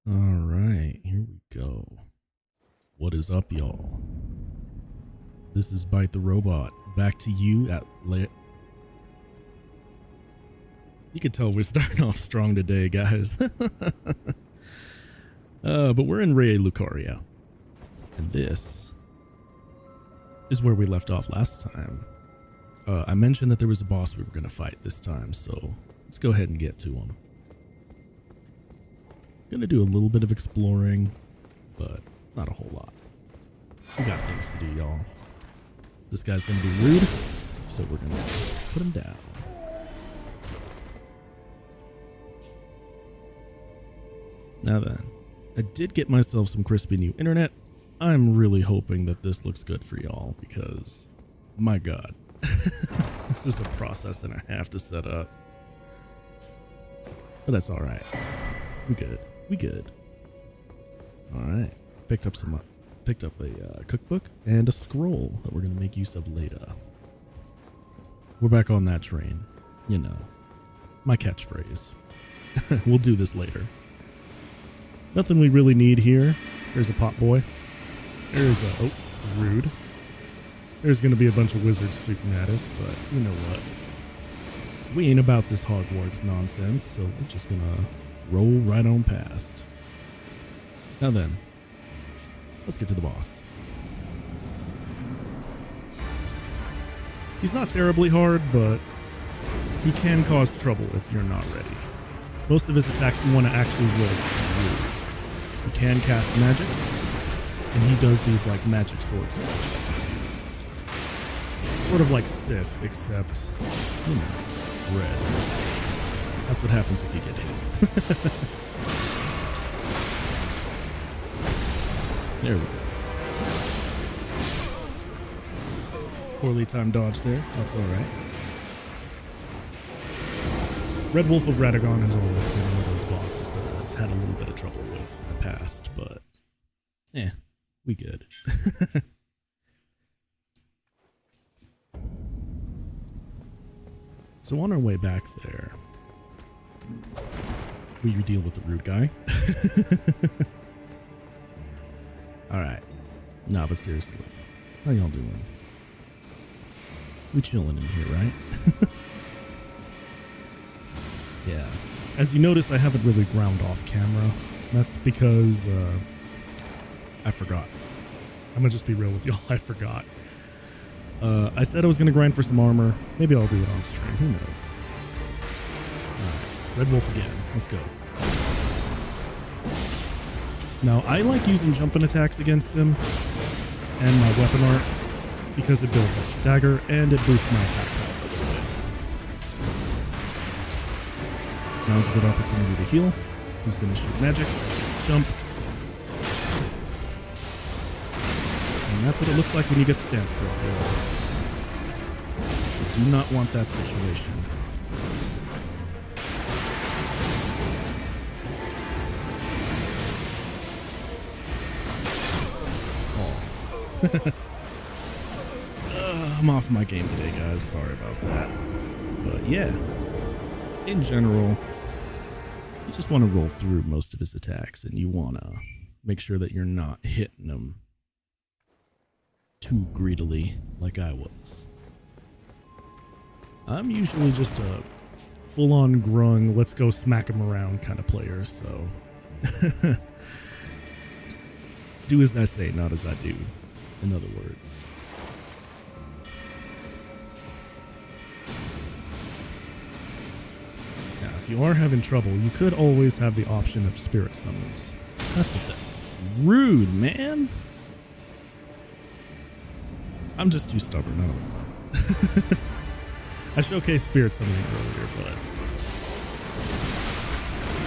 All right, here we go. What is up, y'all? This is Byte the Robot. Back to you at You can tell we're starting off strong today, guys. But we're in Raya Lucaria. And this is where we left off last time. I mentioned that there was a boss we were going to fight this time, so let's go ahead and get to him. Gonna do a little bit of exploring, but not a whole lot. We got things to do, y'all. This guy's gonna be rude, so we're gonna put him down. Now then, I did get myself some crispy new internet. I'm really hoping that this looks good for y'all because, my God, this is a process and a half to set up. But that's all right. We good. We good. All right. Picked up a cookbook and a scroll that we're gonna make use of later. We're back on that train. You know, my catchphrase. We'll do this later. Nothing we really need here. There's a pot boy. There's a rude. There's gonna be a bunch of wizards shooting at us, but you know what? We ain't about this Hogwarts nonsense, so we're just gonna roll right on past. Now then, let's get to the boss. He's not terribly hard, but he can cause trouble if you're not ready. Most of his attacks you want to actually roll through. He can cast magic, and he does these like magic sword spells. Sort of like Sif, except, you know, red. That's what happens if you get hit. There we go. Poorly timed dodge there. That's alright. Red Wolf of Radagon has always been one of those bosses that I've had a little bit of trouble with in the past, but we good. So on our way back there, we deal with the rude guy. Alright. Nah, but seriously, how y'all doing? We chilling in here, right? Yeah. As you notice, I haven't really ground off camera. That's because, I forgot. I'm gonna just be real with y'all, I forgot. I said I was gonna grind for some armor. Maybe I'll do it on stream, who knows? Alright, Red Wolf again, let's go. Now, I like using jumping attacks against him and my weapon art because it builds up stagger and it boosts my attack power a little bit. Now's a good opportunity to heal. He's going to shoot magic, jump. And that's what it looks like when you get stance broke. You do not want that situation. I'm off my game today, guys. Sorry about that. But yeah, in general, you just want to roll through most of his attacks, and you want to make sure that you're not hitting him too greedily like I was. I'm usually just a full-on grung, let's go smack him around kind of player, so do as I say, not as I do. In other words. Now, if you are having trouble, you could always have the option of spirit summons. That's a bit rude, man. I'm just too stubborn, I don't know. I showcased spirit summoning earlier, but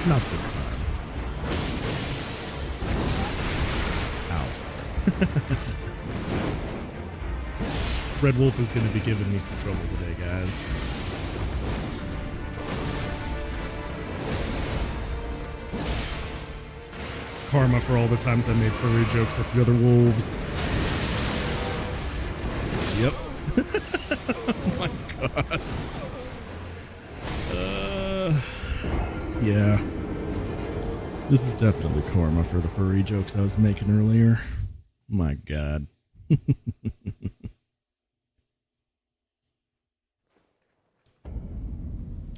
not this time. Ow. Red Wolf is going to be giving me some trouble today, guys. Karma for all the times I made furry jokes at the other wolves. Yep. Oh my god. Yeah. This is definitely karma for the furry jokes I was making earlier. My God.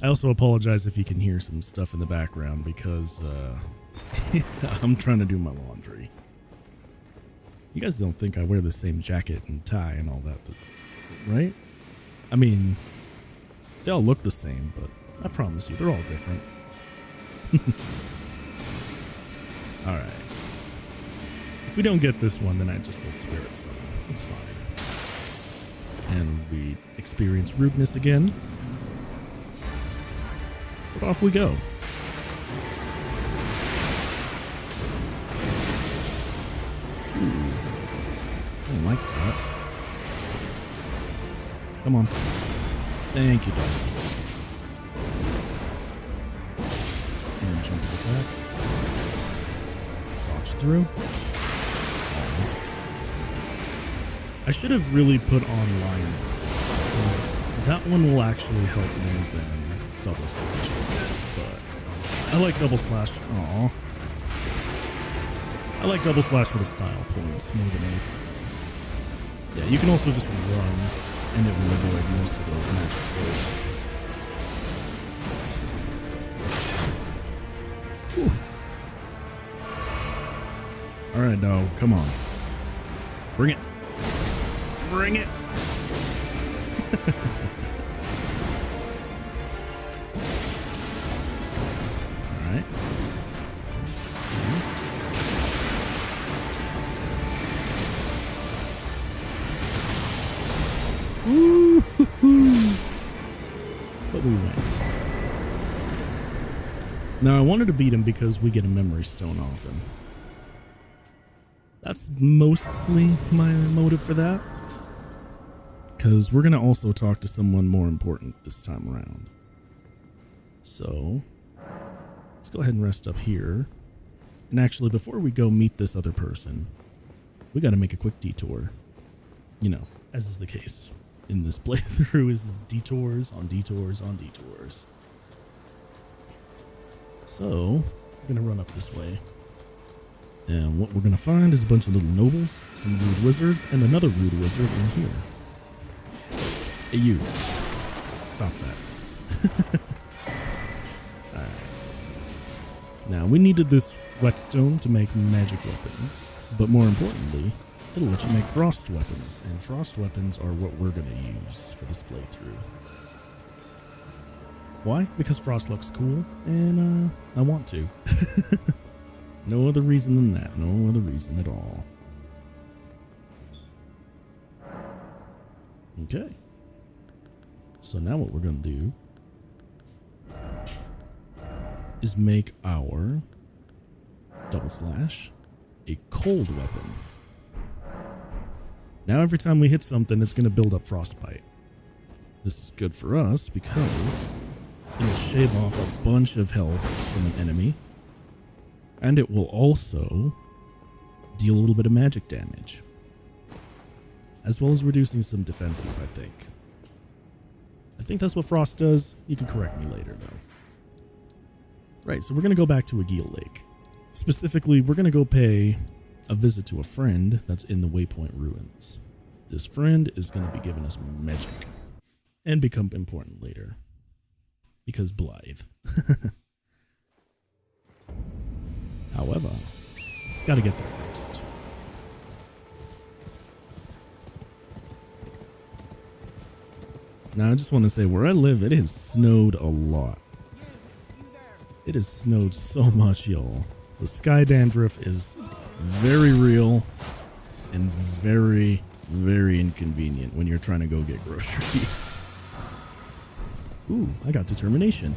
I also apologize if you can hear some stuff in the background because I'm trying to do my laundry. You guys don't think I wear the same jacket and tie and all that, right? I mean, they all look the same, but I promise you, they're all different. Alright. If we don't get this one, then I just say spirit summon. It's fine. And we experience rudeness again. But off we go. Ooh. I don't like that. Come on. Thank you, dog. And jump attack. Dodge through. I should have really put on Lion's Claw, because that one will actually help more than double slash. But I like double slash. Aw. I like double slash for the style points more than anything else. Yeah, you can also just run, and it will avoid most of those magic rolls. Alright, dog, come on. Bring it. Bring it. Alright. Ooh, but we win. Now I wanted to beat him because we get a memory stone off him. That's mostly my motive for that. Because we're going to also talk to someone more important this time around. So, let's go ahead and rest up here. And actually, before we go meet this other person, we got to make a quick detour. You know, as is the case in this playthrough, is detours on detours on detours. So, we're going to run up this way. And what we're going to find is a bunch of little nobles, some rude wizards, and another rude wizard in here. Hey, you. Stop that. Alright. Now, we needed this whetstone to make magic weapons, but more importantly, it'll let you make frost weapons, and frost weapons are what we're going to use for this playthrough. Why? Because frost looks cool, and I want to. No other reason than that. No other reason at all. Okay. So now what we're going to do is make our double slash a cold weapon. Now every time we hit something, it's going to build up frostbite. This is good for us because it'll shave off a bunch of health from an enemy. And it will also deal a little bit of magic damage. As well as reducing some defenses, I think. I think that's what frost does. You can correct me later, though. Right, so we're going to go back to Aguil Lake. Specifically, we're going to go pay a visit to a friend that's in the Waypoint Ruins. This friend is going to be giving us magic. And become important later. Because Blythe. However, gotta get there first. Now, I just want to say, where I live, it has snowed a lot. It has snowed so much, y'all. The sky dandruff is very real and very, very inconvenient when you're trying to go get groceries. Ooh, I got determination.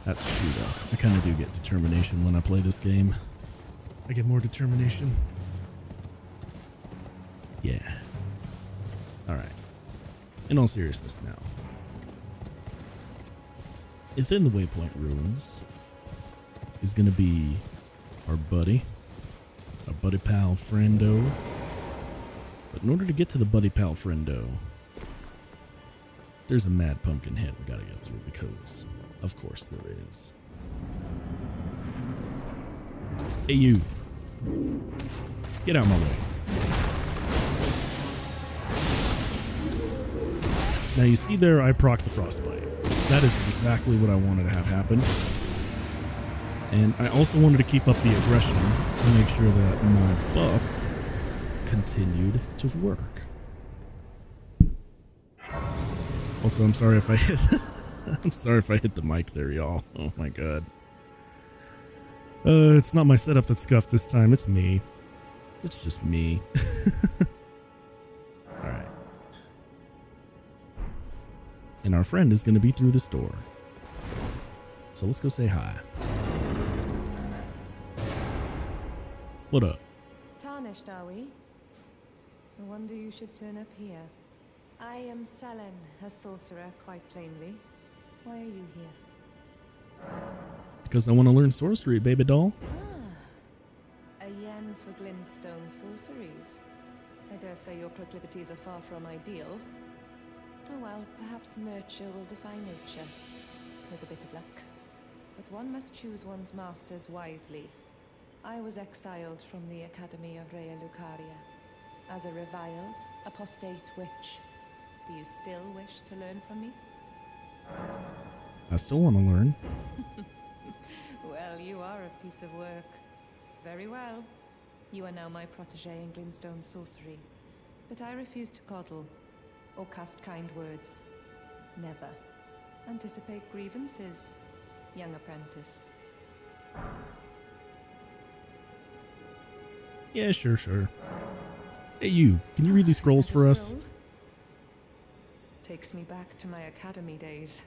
That's true, though. I kind of do get determination when I play this game. I get more determination. Yeah. Alright. In all seriousness now. Within the Waypoint Ruins is going to be our buddy pal friendo. But in order to get to the buddy pal friendo, there's a mad pumpkin head we got to get through because... of course there is. Hey, you. Get out of my way. Now you see there, I proc the frostbite. That is exactly what I wanted to have happen. And I also wanted to keep up the aggression to make sure that my buff continued to work. Also, I'm sorry if I hit I'm sorry if I hit the mic there, y'all. Oh my god. It's not my setup that's scuffed this time, it's me. It's just me. Alright. And our friend is going to be through this door. So let's go say hi. What up? Tarnished, are we? No wonder you should turn up here. I am Selen, a sorcerer, quite plainly. Why are you here? Because I want to learn sorcery, baby doll. Ah, a yen for glintstone sorceries. I dare say your proclivities are far from ideal. Oh well, perhaps nurture will defy nature, with a bit of luck. But one must choose one's masters wisely. I was exiled from the Academy of Rea Lucaria. As a reviled, apostate witch. Do you still wish to learn from me? I still want to learn. Well, you are a piece of work. Very well. You are now my protege in glintstone sorcery. But I refuse to coddle. Or cast kind words. Never. Anticipate grievances, young apprentice. Yeah, sure. Hey, you. Can you read these scrolls for us? Takes me back to my academy days.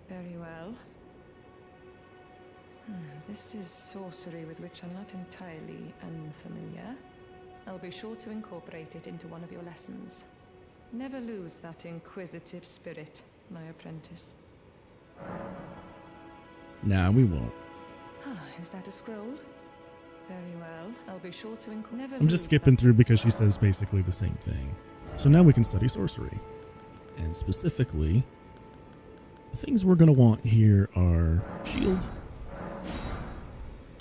Very well. This is sorcery with which I'm not entirely unfamiliar. I'll be sure to incorporate it into one of your lessons. Never lose that inquisitive spirit, my apprentice. Nah, we won't. Is that a scroll? Very well. I'll be sure to incorporate. I'm just skipping through because she says basically the same thing. So now we can study sorcery. And specifically, the things we're going to want here are shield.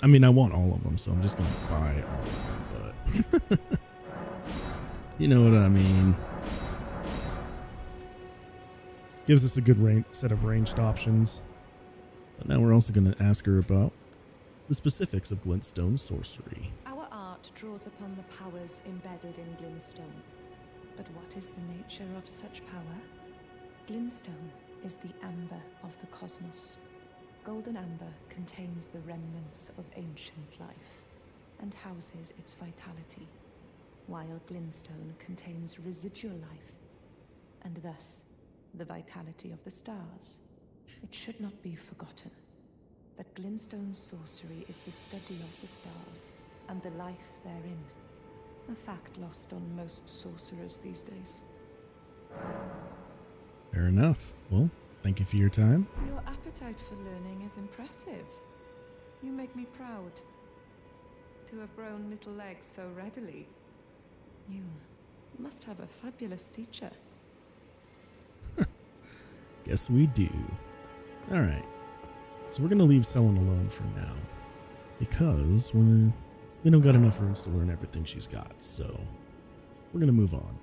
I mean, I want all of them, so I'm just going to buy all of them, but you know what I mean. Gives us a good set of ranged options. But now we're also going to ask her about the specifics of glintstone sorcery. Our art draws upon the powers embedded in glintstone. But what is the nature of such power? Glintstone is the amber of the cosmos. Golden amber contains the remnants of ancient life and houses its vitality, while glintstone contains residual life and thus the vitality of the stars. It should not be forgotten that glintstone sorcery is the study of the stars and the life therein, a fact lost on most sorcerers these days. Fair enough. Well, thank you for your time. Your appetite for learning is impressive. You make me proud to have grown little legs so readily. You must have a fabulous teacher. Guess we do. Alright. So we're going to leave Selen alone for now. Because we don't got enough runes to learn everything she's got. So we're going to move on.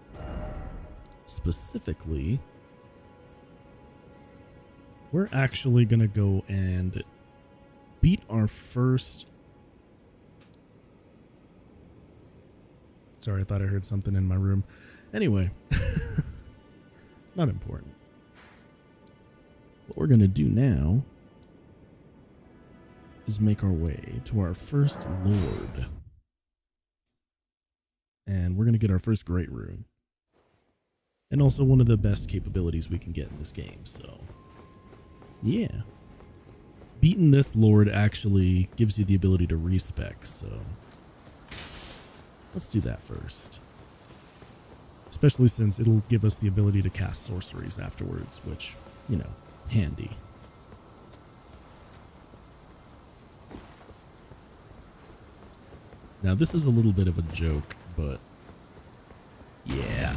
Specifically, we're actually going to go and beat our first... Sorry, I thought I heard something in my room. Anyway, not important. What we're going to do now is make our way to our first Lord. And we're going to get our first Great Rune. And also one of the best capabilities we can get in this game, so... yeah. Beating this Lord actually gives you the ability to respec, so... let's do that first. Especially since it'll give us the ability to cast sorceries afterwards, which, you know, handy. Now this is a little bit of a joke, but yeah.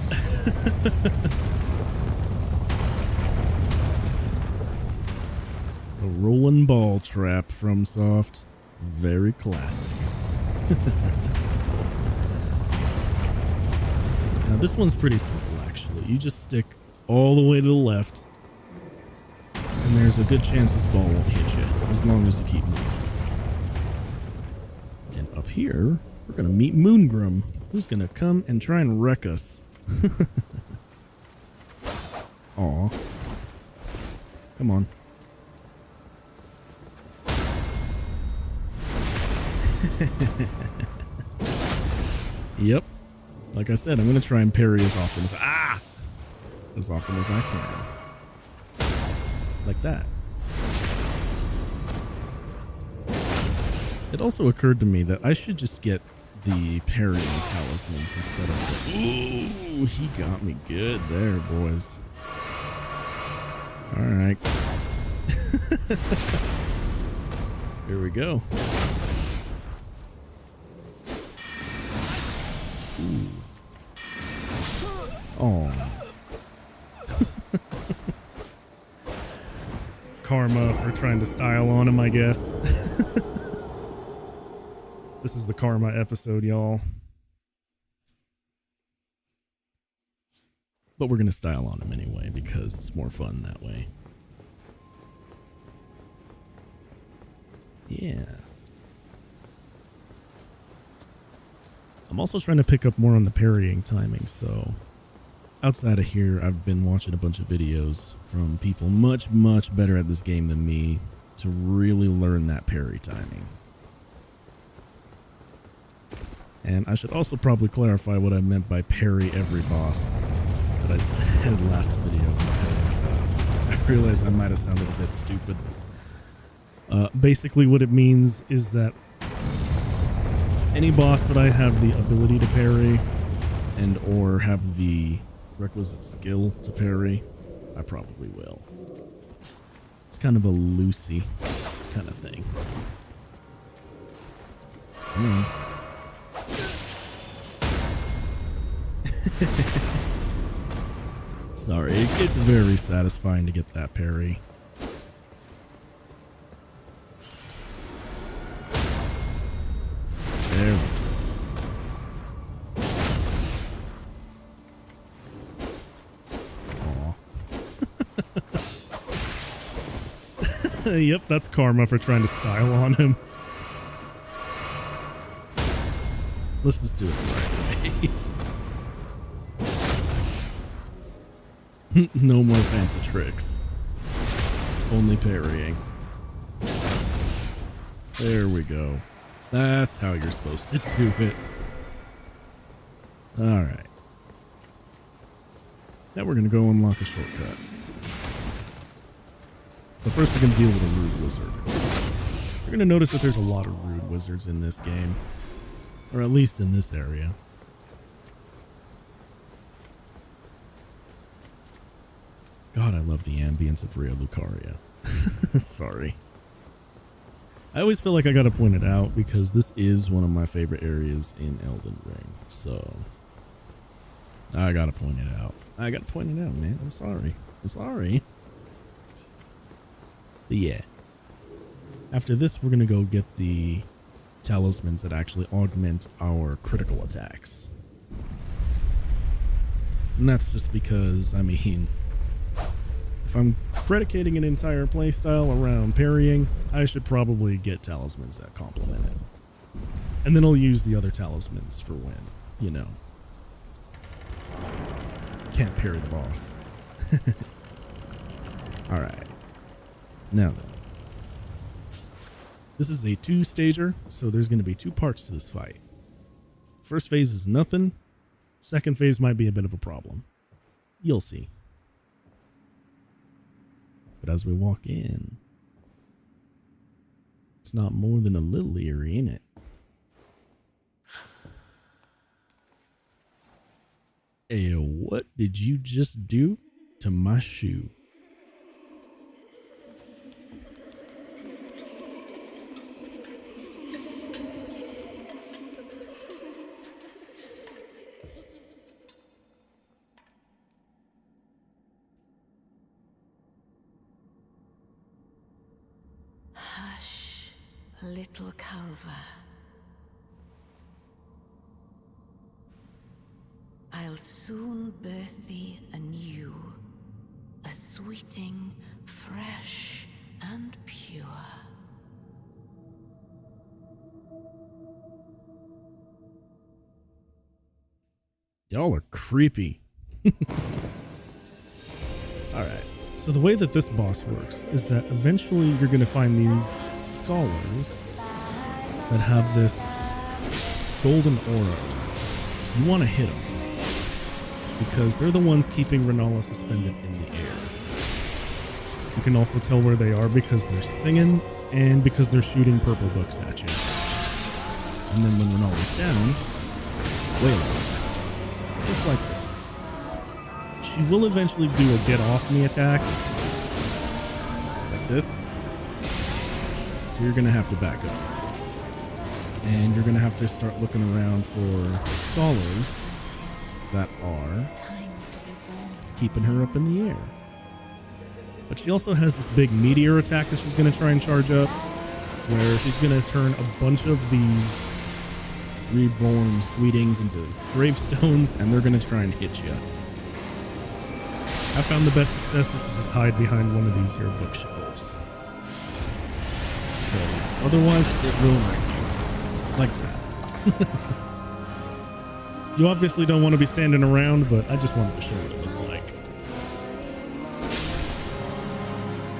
A rolling ball trap from Soft. Very classic. Now this one's pretty simple actually. You just stick all the way to the left and there's a good chance this ball won't hit you as long as you keep moving. And up here, we're gonna meet Moongrum, who's gonna come and try and wreck us. Aw. Come on. Yep. Like I said, I'm gonna try and parry as often as I can. Like that. It also occurred to me that I should just get the parrying talismans instead of the... Ooh, he got me good there, boys. Alright. Here we go. Ooh. Oh. Karma for trying to style on him, I guess. This is the karma episode, y'all. But we're going to style on him anyway because it's more fun that way. Yeah. I'm also trying to pick up more on the parrying timing, so outside of here, I've been watching a bunch of videos from people much, much better at this game than me to really learn that parry timing. And I should also probably clarify what I meant by parry every boss that I said last video because I realized I might have sounded a bit stupid. Basically what it means is that any boss that I have the ability to parry and or have the requisite skill to parry, I probably will. It's kind of a loosey kind of thing. Sorry, it's very satisfying to get that parry. There we go. Yep, that's karma for trying to style on him. Let's just do it the right way. No more fancy tricks. Only parrying. There we go. That's how you're supposed to do it. Alright. Now we're going to go unlock a shortcut. But first we're going to deal with a rude wizard. You're going to notice that there's a lot of rude wizards in this game. Or at least in this area. God, I love the ambience of Rea Lucaria. Sorry. I always feel like I gotta point it out because this is one of my favorite areas in Elden Ring. So, I gotta point it out. I gotta point it out, man. I'm sorry. I'm sorry. But yeah. After this, we're gonna go get the talismans that actually augment our critical attacks. And that's just because, I mean, if I'm predicating an entire playstyle around parrying, I should probably get talismans that complement it. And then I'll use the other talismans for when, you know, can't parry the boss. Alright. Now then. This is a 2-stager, so there's going to be 2 parts to this fight. First phase is nothing. Second phase might be a bit of a problem. You'll see. But as we walk in, it's not more than a little eerie, ain't it? Hey, what did you just do to my shoe? Hush, little Calva. I'll soon birth thee anew, a sweeting, fresh and pure. Y'all are creepy. Alright, so the way that this boss works is that eventually you're going to find these scholars that have this golden aura. You want to hit them because they're the ones keeping Renala suspended in the air. You can also tell where they are because they're singing and because they're shooting purple books at you. And then when Renala's down, wail on her. Just like this. She will eventually do a get off me attack. Like this. So you're going to have to back up. And you're going to have to start looking around for scholars that are keeping her up in the air. But she also has this big meteor attack that she's going to try and charge up, where she's going to turn a bunch of these reborn sweetings into gravestones, and they're going to try and hit you. I found the best success is to just hide behind one of these here bookshelves. Because otherwise it will wreck you. Like that. You obviously don't want to be standing around, but I just wanted to show you what it looked like.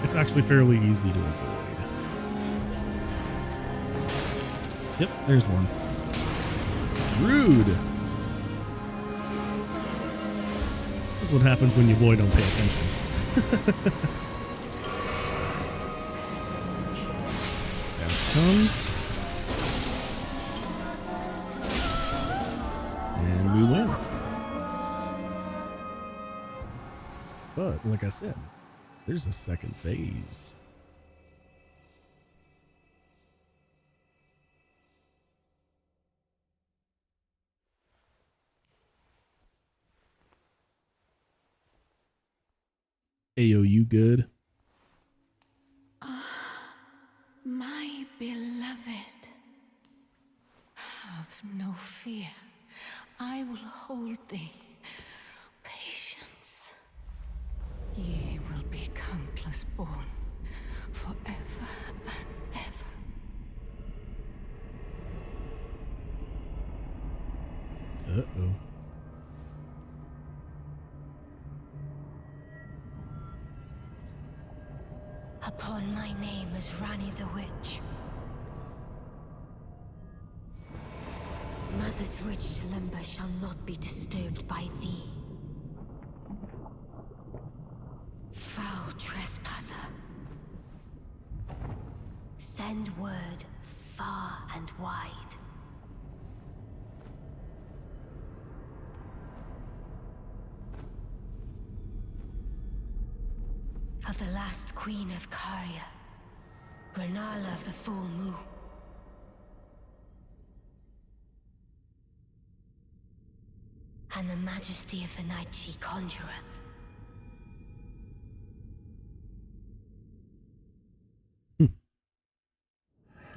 It's actually fairly easy to avoid. Yep, there's one. Rude! This is what happens when your boy don't pay attention. There it comes. And we win. But, like I said, there's a second phase. Ayo, you good? My beloved, have no fear. I will hold thee. Patience. Ye will be countless born forever and ever. Uh-oh. Upon my name as Rani the Witch. Mother's rich slumber shall not be disturbed by thee. Foul trespasser. Send word far and wide. Of the last queen of Caria, Renala of the full moon. And the majesty of the night she conjureth.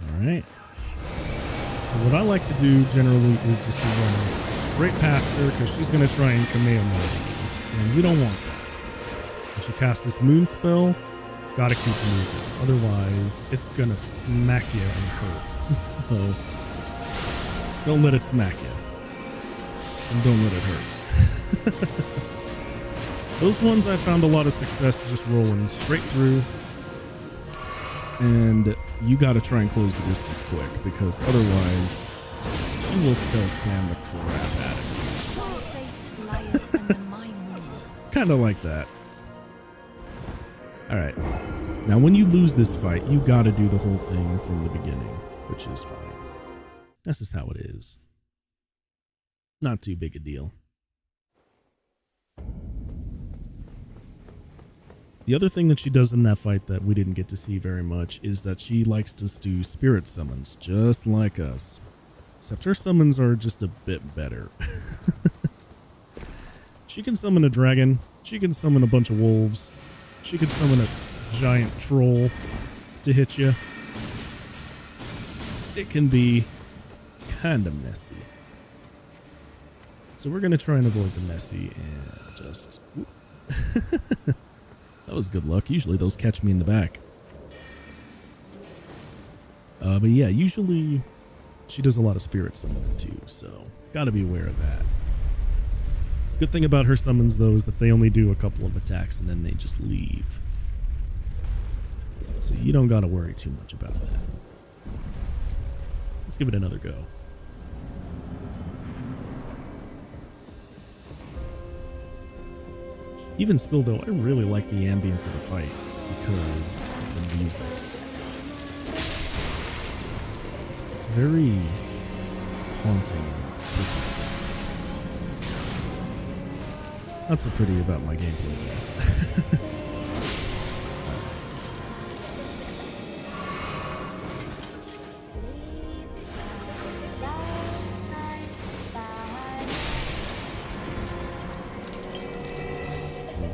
Alright. So what I like to do generally is just to run straight past her because she's going to try and Kamehameha you. And we don't want that. When she casts this moon spell, gotta keep moving. Otherwise, it's going to smack you and hurt. So, don't let it smack you. And don't let it hurt. Those ones I found a lot of success just rolling straight through. And you gotta try and close the distance quick, because otherwise she will spell spam the crap out of you. Kinda like that. Alright. Now when you lose this fight, you gotta do the whole thing from the beginning, which is fine. That's just how it is. Not too big a deal. The other thing that she does in that fight that we didn't get to see very much is that she likes to do spirit summons, just like us. Except her summons are just a bit better. She can summon a dragon, she can summon a bunch of wolves, she can summon a giant troll to hit you. it can be kind of messy. So we're going to try and avoid the messy and just... That was good luck. Usually those catch me in the back. But yeah, usually she does a lot of spirit summoning too, so gotta be aware of that. Good thing about her summons though is that they only do a couple of attacks and then they just leave. So you don't gotta worry too much about that. Let's give it another go. Even still though, I really like the ambience of the fight because of the music. It's very haunting and creepy. Not so pretty about my gameplay though.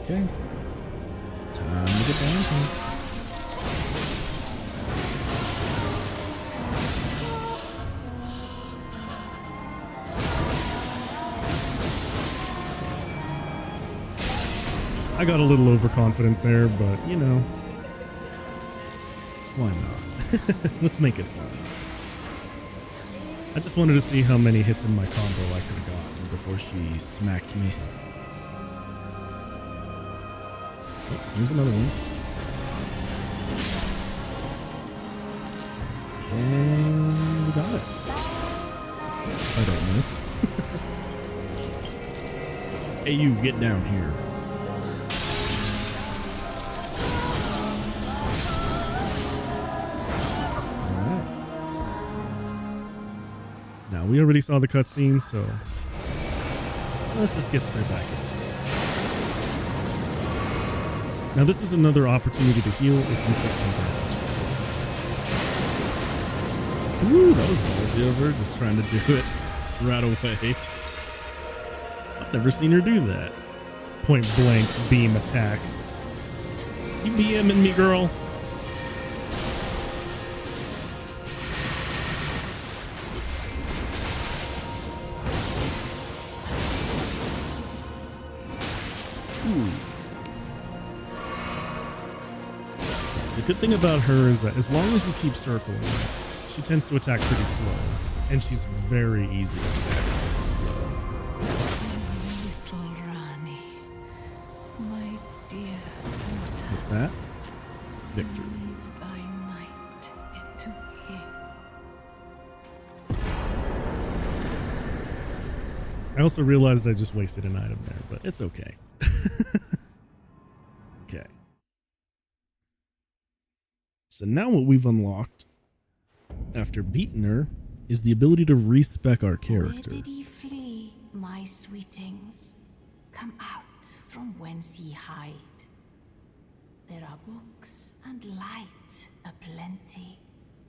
Okay. Time to get down to it. I got a little overconfident there, but you know, why not? Let's make it fun. I just wanted to see how many hits in my combo I could have gotten before she smacked me. Oh, here's another one. And we got it. I don't miss. Hey, you, get down here. Alright. Now, we already saw the cutscene, so let's just get straight back into it. Now this is another opportunity to heal if you took some damage before. Ooh, that was ballsy of her, just trying to do it right away. I've never seen her do that. Point blank beam attack. You BMing me, girl? Ooh. The good thing about her is that as long as you keep circling, she tends to attack pretty slow, and she's very easy to stagger, so... Little Rani, my dear daughter. With that, victory. Breathe thy might into being. I also realized I just wasted an item there, but it's okay. Okay. So now what we've unlocked after beating her is the ability to respec our character. Where did ye flee, my sweetings? Come out from whence ye hide. There are books and light aplenty,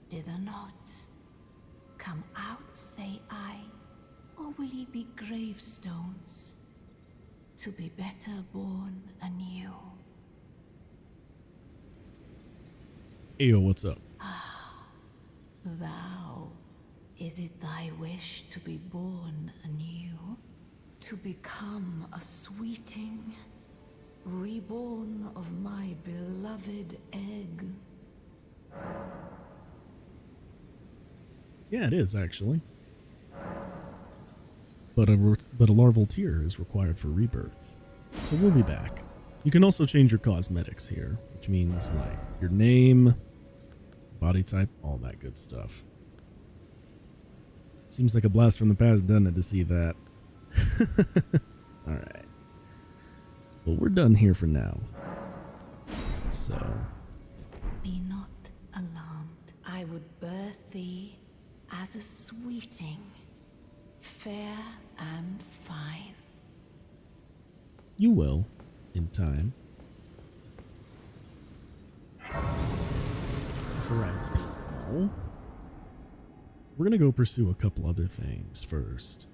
dither not. Come out, say I, or will ye be gravestones, to be better born anew? Ayo, what's up? Thou, is it thy wish to be born anew? To become a sweeting, reborn of my beloved egg? Yeah, it is actually. But a larval tear is required for rebirth. So we'll be back. You can also change your cosmetics here, which means like your name, body type, all that good stuff. Seems like a blast from the past, doesn't it, to see that? Alright. Well, we're done here for now. So... Be not alarmed. I would birth thee as a sweeting, fair and fine. you will, in time. For right now, we're gonna go pursue a couple other things first,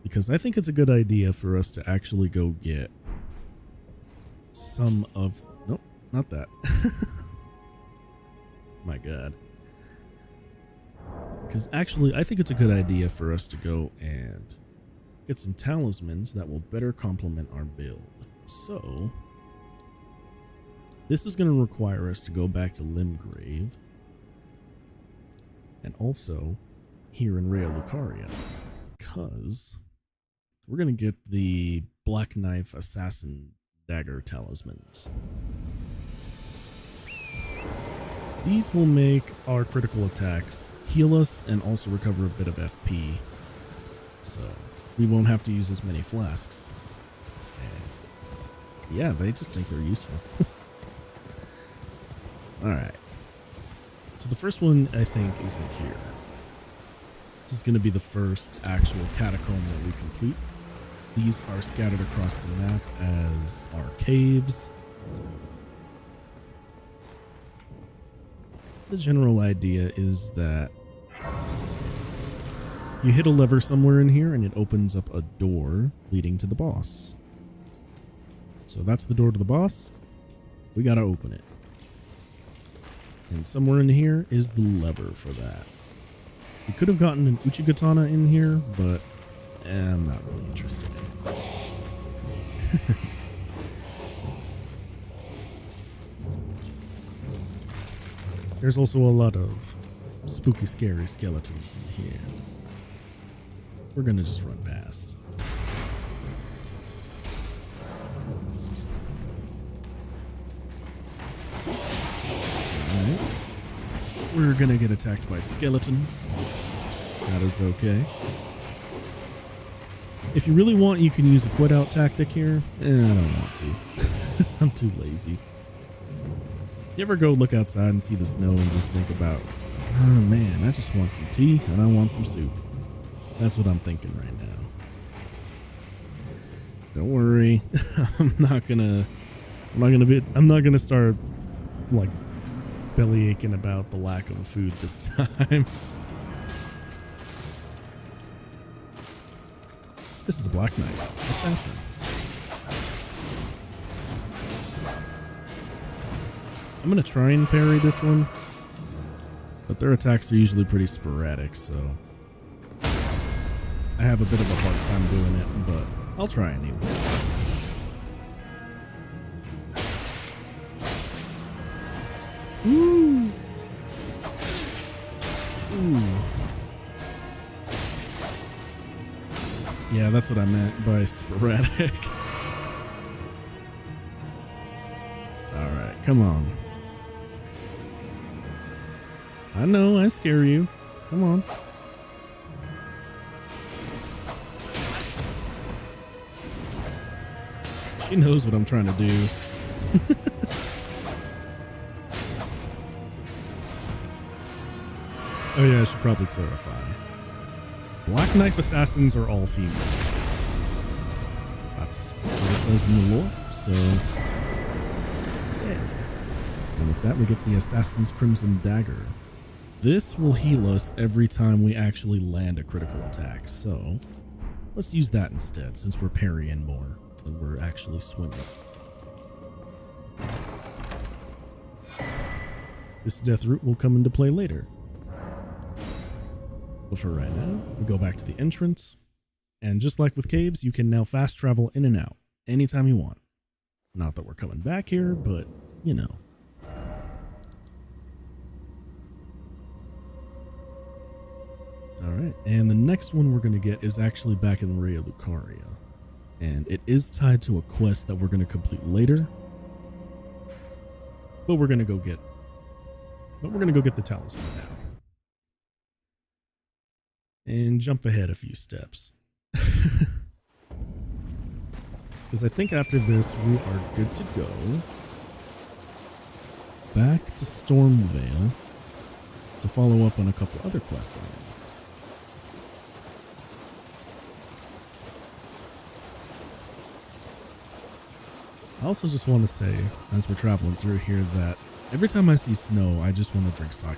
because I think it's a good idea for us to actually go get some of, nope, not that. My God. Because actually, I think it's a good idea for us to go and get some talismans that will better complement our build. So, this is going to require us to go back to Limgrave. And also, here in Rhea Lucaria. Because we're going to get the Black Knife Assassin Dagger Talismans. These will make our critical attacks heal us and also recover a bit of FP. So we won't have to use as many flasks. And yeah, they just think they're useful. Alright. So the first one I think is in here. This is going to be the first actual catacomb that we complete. These are scattered across the map as our caves. The general idea is that you hit a lever somewhere in here and it opens up a door leading to the boss. So that's the door to the boss. We gotta open it. And somewhere in here is the lever for that. We could have gotten an Uchigatana in here, but I'm not really interested in it. There's also a lot of spooky, scary skeletons in here. We're gonna just run past. Alright. We're gonna get attacked by skeletons. That is okay. If you really want, you can use a quit out tactic here. I don't want to. I'm too lazy. You ever go look outside and see the snow and just think about, oh man, I just want some tea and I want some soup. That's what I'm thinking right now. Don't worry. I'm not gonna start like belly aching about the lack of food this time. This is a Black Knife Assassin. I'm going to try and parry this one, but their attacks are usually pretty sporadic, so I have a bit of a hard time doing it, but I'll try anyway. Ooh. Ooh. Yeah, that's what I meant by sporadic. Alright, come on. I know, I scare you. Come on. She knows what I'm trying to do. Oh yeah, I should probably clarify. Black Knife Assassins are all female. That's what it says in the lore, so yeah. And with that, we get the Assassin's Crimson Dagger. This will heal us every time we actually land a critical attack, so let's use that instead, since we're parrying more than we're actually swimming. This death route will come into play later. But for right now, we go back to the entrance, and just like with caves, you can now fast travel in and out anytime you want. Not that we're coming back here, but you know. Alright, and the next one we're going to get is actually back in Rhea Lucaria. And it is tied to a quest that we're going to complete later. But we're going to go get the talisman now. And jump ahead a few steps. Because I think after this we are good to go. Back to Stormvale to follow up on a couple other quest lines. I also just want to say, as we're traveling through here, that every time I see snow, I just want to drink sake.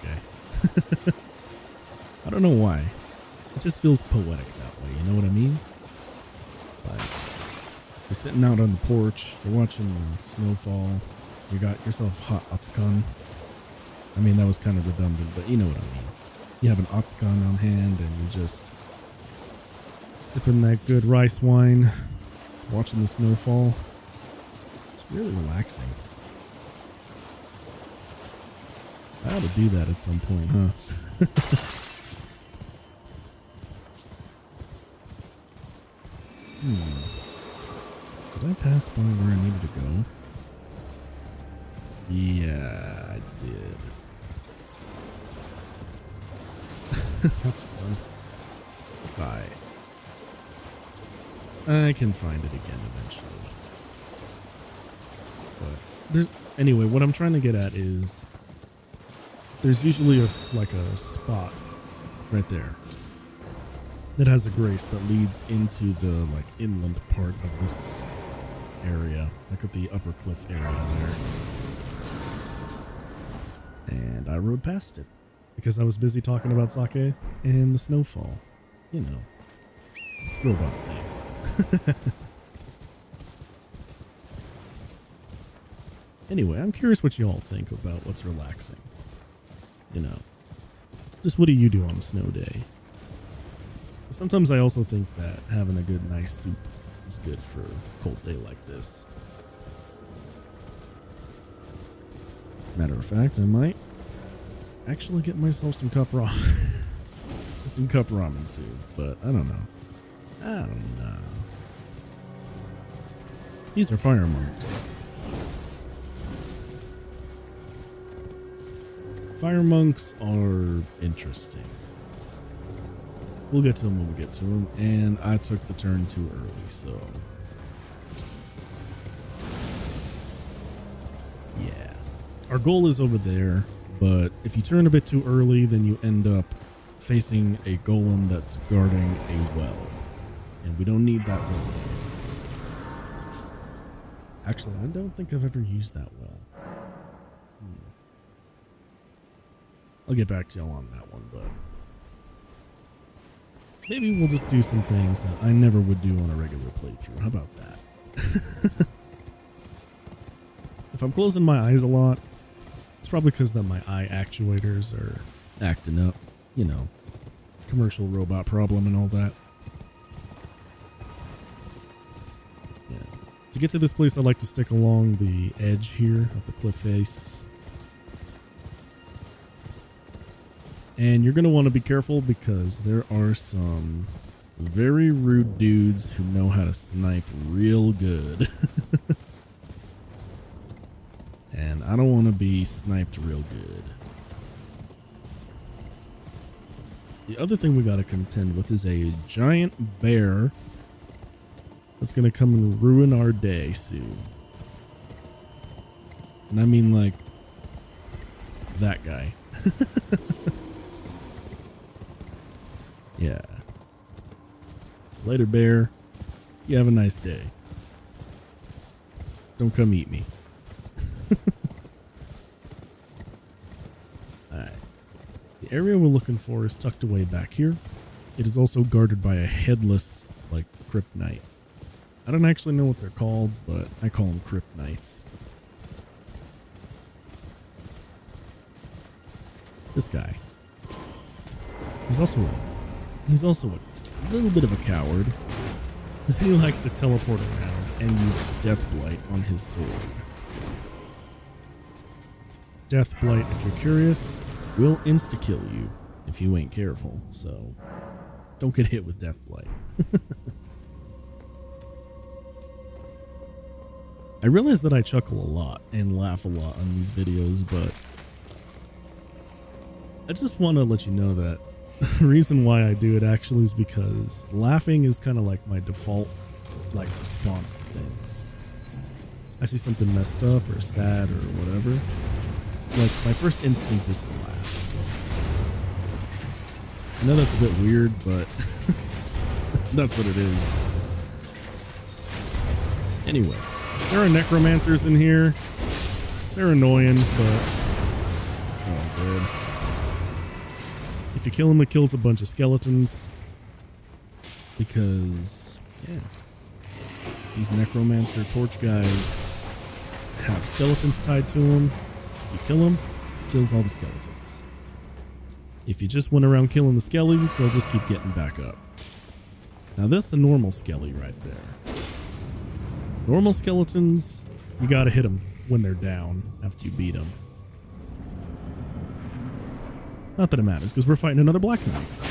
I don't know why. It just feels poetic that way, you know what I mean? Like, you're sitting out on the porch, you're watching the snowfall, you got yourself hot Atsukan. I mean, that was kind of redundant, but you know what I mean. you have an Otsukan on hand and you just sipping that good rice wine, watching the snowfall. It's really relaxing. I ought to do that at some point, huh? Did I pass by where I needed to go? Yeah, I did. That's fun. It's alright. I can find it again eventually. But anyway, what I'm trying to get at is there's usually like a spot right there that has a grace that leads into the like inland part of this area, like at the upper cliff area there. And I rode past it because I was busy talking about sake and the snowfall. You know, robot things. Anyway, I'm curious what you all think about what's relaxing. You know, just what do you do on a snow day? Sometimes I also think that having a good nice soup is good for a cold day like this. Matter of fact, I might actually get myself some cup ramen. Some cup ramen soon, but I don't know. These are fire monks. Fire monks are interesting. We'll get to them when we get to them, and I took the turn too early, so yeah. Our goal is over there, but if you turn a bit too early, then you end up facing a golem that's guarding a well, and we don't need that well. Actually, I don't think I've ever used that well. I'll get back to y'all on that one, but maybe we'll just do some things that I never would do on a regular playthrough. How about that? If I'm closing my eyes a lot, it's probably because that my eye actuators are acting up. You know, commercial robot problem and all that. Yeah. To get to this place, I like to stick along the edge here of the cliff face. And you're going to want to be careful because there are some very rude dudes who know how to snipe real good. And I don't want to be sniped real good. The other thing we got to contend with is a giant bear that's going to come and ruin our day soon. And I mean like that guy. Yeah. Later, bear. You have a nice day. Don't come eat me. Alright. The area we're looking for is tucked away back here. It is also guarded by a headless, like, crypt knight. I don't actually know what they're called, but I call them crypt knights. This guy. He's also a little bit of a coward, because he likes to teleport around and use Death Blight on his sword. Death Blight, if you're curious, will insta-kill you if you ain't careful, so don't get hit with Death Blight. I realize that I chuckle a lot and laugh a lot on these videos, but I just want to let you know that the reason why I do it actually is because laughing is kind of like my default like response to things. I see something messed up or sad or whatever, like my first instinct is to laugh. I know that's a bit weird, but that's what it is. Anyway, there are necromancers in here. They're annoying, but it's all good. If you kill him, it kills a bunch of skeletons. Because, yeah, these necromancer torch guys have skeletons tied to them. You kill them, it kills all the skeletons. If you just went around killing the skellies, they'll just keep getting back up. Now that's a normal skelly right there. Normal skeletons, you gotta hit them when they're down after you beat them. Not that it matters, because we're fighting another Black Knife.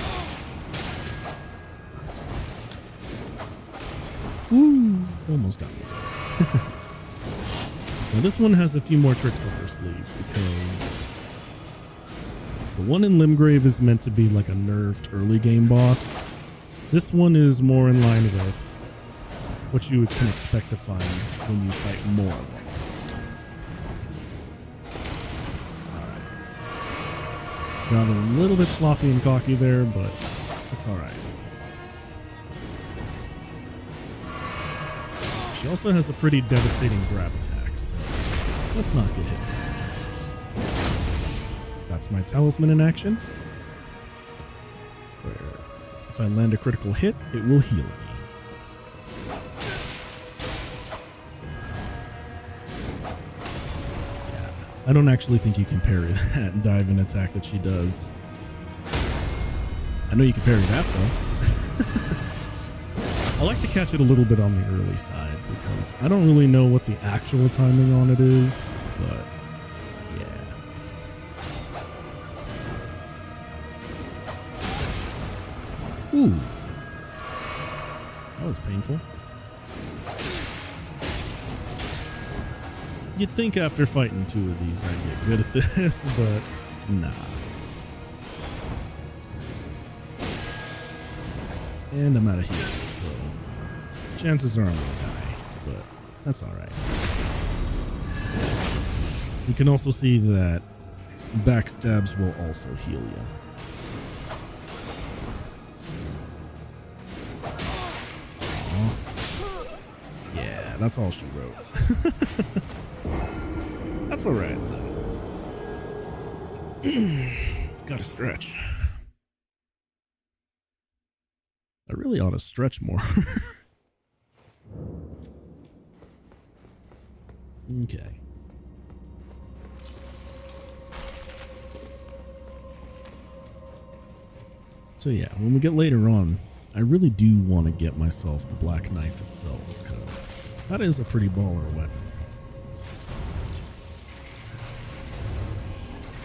Woo! Almost got me. Now this one has a few more tricks up her sleeve, because the one in Limgrave is meant to be like a nerfed early game boss. This one is more in line with what you can expect to find when you fight more of them. Got a little bit sloppy and cocky there, but it's alright. She also has a pretty devastating grab attack, so let's not get hit. That's my talisman in action, where if I land a critical hit, it will heal me. I don't actually think you can parry that dive and attack that she does. I know you can parry that though. I like to catch it a little bit on the early side because I don't really know what the actual timing on it is, but yeah. Ooh. That was painful. You'd think after fighting 2 of these I'd get good at this, but nah. And I'm out of heals, so chances are I'm gonna die, but that's alright. You can also see that backstabs will also heal you. Aww. Yeah, that's all she wrote. That's alright though. Gotta stretch. I really ought to stretch more. Okay. So yeah, when we get later on, I really do want to get myself the Black Knife itself, because that is a pretty baller weapon.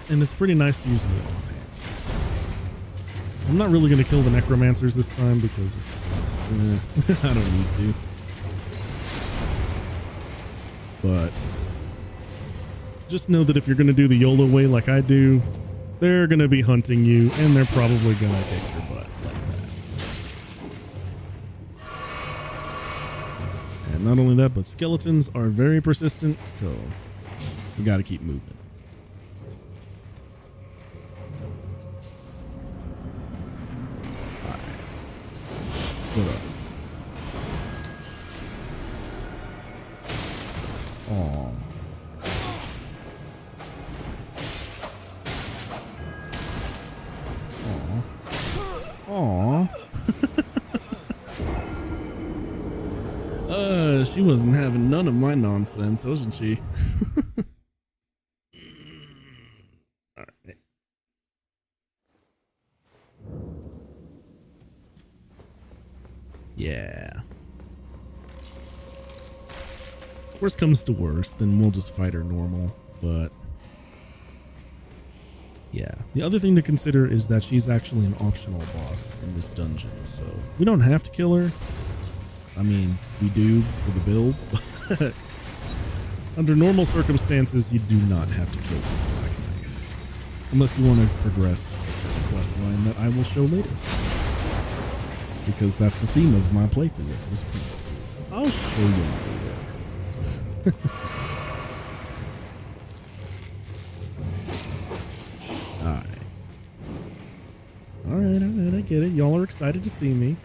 And it's pretty nice to use in the offhand. I'm not really going to kill the necromancers this time because it's I don't need to. But just know that if you're going to do the YOLO way like I do, they're going to be hunting you and they're probably going to kick your butt like that. And not only that, but skeletons are very persistent, so we got to keep moving. What up? Aww. Aww. Aww. She wasn't having none of my nonsense, wasn't she? Alright. Yeah. Worst comes to worst, then we'll just fight her normal, but yeah. The other thing to consider is that she's actually an optional boss in this dungeon, so we don't have to kill her. I mean, we do for the build, but under normal circumstances, you do not have to kill this Black Knife. Unless you want to progress a certain quest line that I will show later. Because that's the theme of my playthrough at this point. I'll show you later. Alright, I get it. Y'all are excited to see me.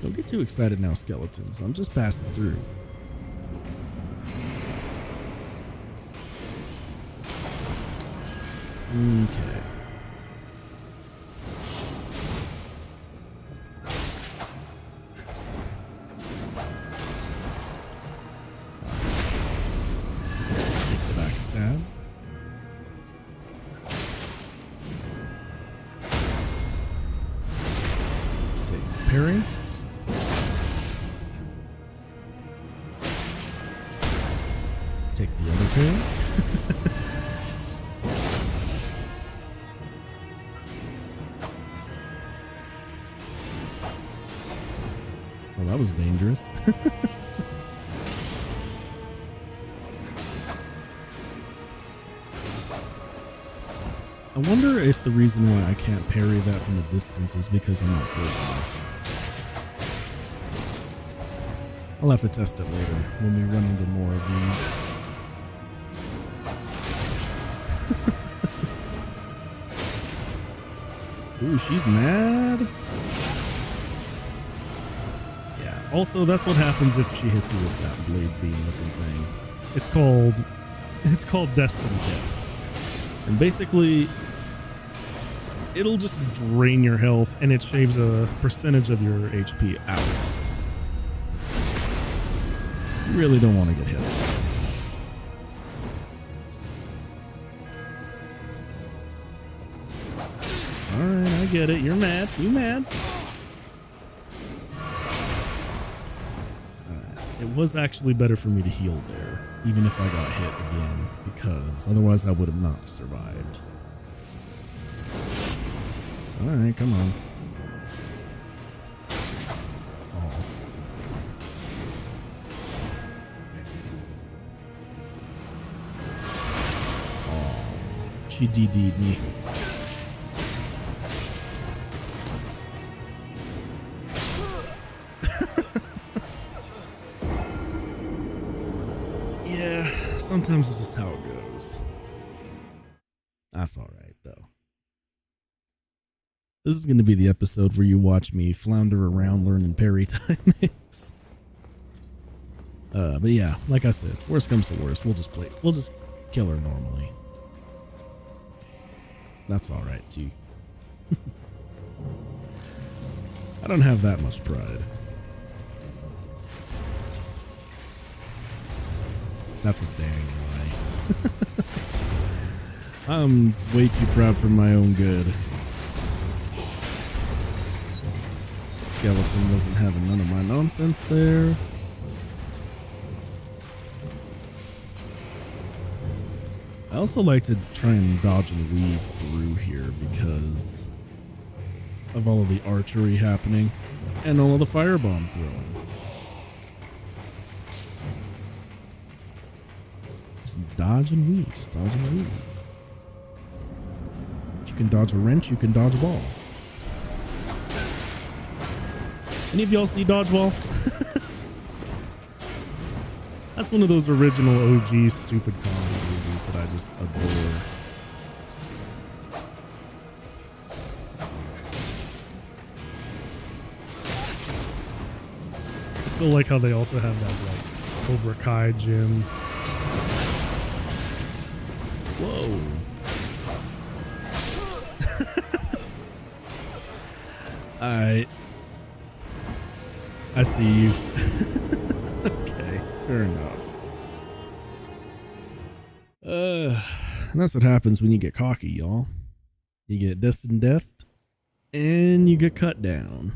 Don't get too excited now, skeletons. I'm just passing through. Okay. parry. Take the other parry. Well, that was dangerous. I wonder if the reason why I can't parry that from a distance is because I'm not close enough. I'll have to test it later when we run into more of these. Ooh, she's mad. Yeah, also that's what happens if she hits you with that blade beam looking thing. It's called Destiny Death. And basically it'll just drain your health and it shaves a percentage of your HP out. You really don't want to get hit. Alright, I get it. You're mad. You mad. It was actually better for me to heal there, even if I got hit again, because otherwise I would have not survived. Alright, come on. Oh. Oh. She DD'd me. Yeah, sometimes it's just how it goes. That's alright, though. This is going to be the episode where you watch me flounder around learning parry timings. But yeah, like I said, worst comes to worst, we'll just kill her normally. That's alright too. I don't have that much pride. That's a dang lie. I'm way too proud for my own good. Skeleton wasn't having none of my nonsense there. I also like to try and dodge and weave through here because of all of the archery happening and all of the firebomb throwing. Just dodge and weave, just dodge and weave. If you can dodge a wrench, you can dodge a ball. Any of y'all see Dodgeball? That's one of those original OG stupid comedy movies that I just adore. I still like how they also have that like Cobra Kai gym. Whoa. Alright. I see you. Okay, fair enough. And that's what happens when you get cocky, y'all. You get destined death, and you get cut down.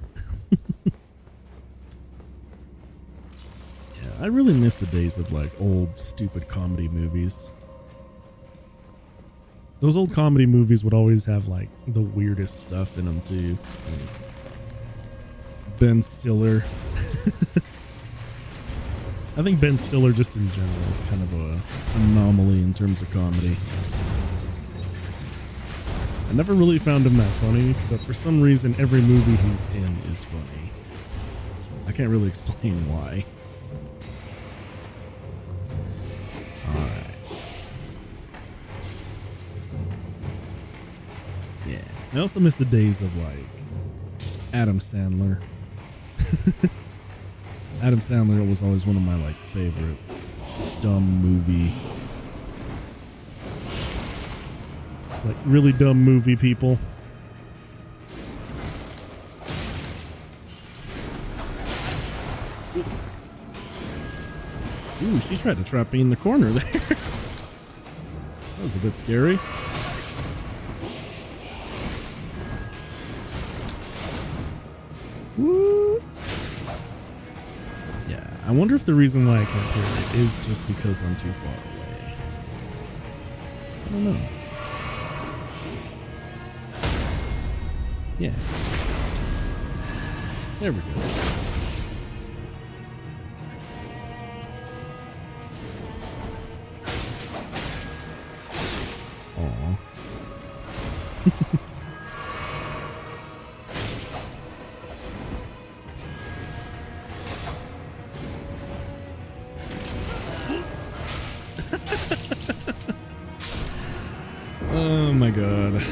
Yeah, I really miss the days of like old stupid comedy movies. Those old comedy movies would always have like the weirdest stuff in them too. Like Ben Stiller. I think Ben Stiller just in general is kind of a anomaly in terms of comedy. I never really found him that funny, but for some reason every movie he's in is funny. I can't really explain why. Alright. Yeah. I also miss the days of like Adam Sandler. Adam Sandler was always one of my like favorite dumb movie, like really dumb movie people. Ooh, she tried to trap me in the corner there. That was a bit scary. Woo! I wonder if the reason why I can't parry is just because I'm too far away. I don't know. Yeah. There we go. Aw. Oh my god.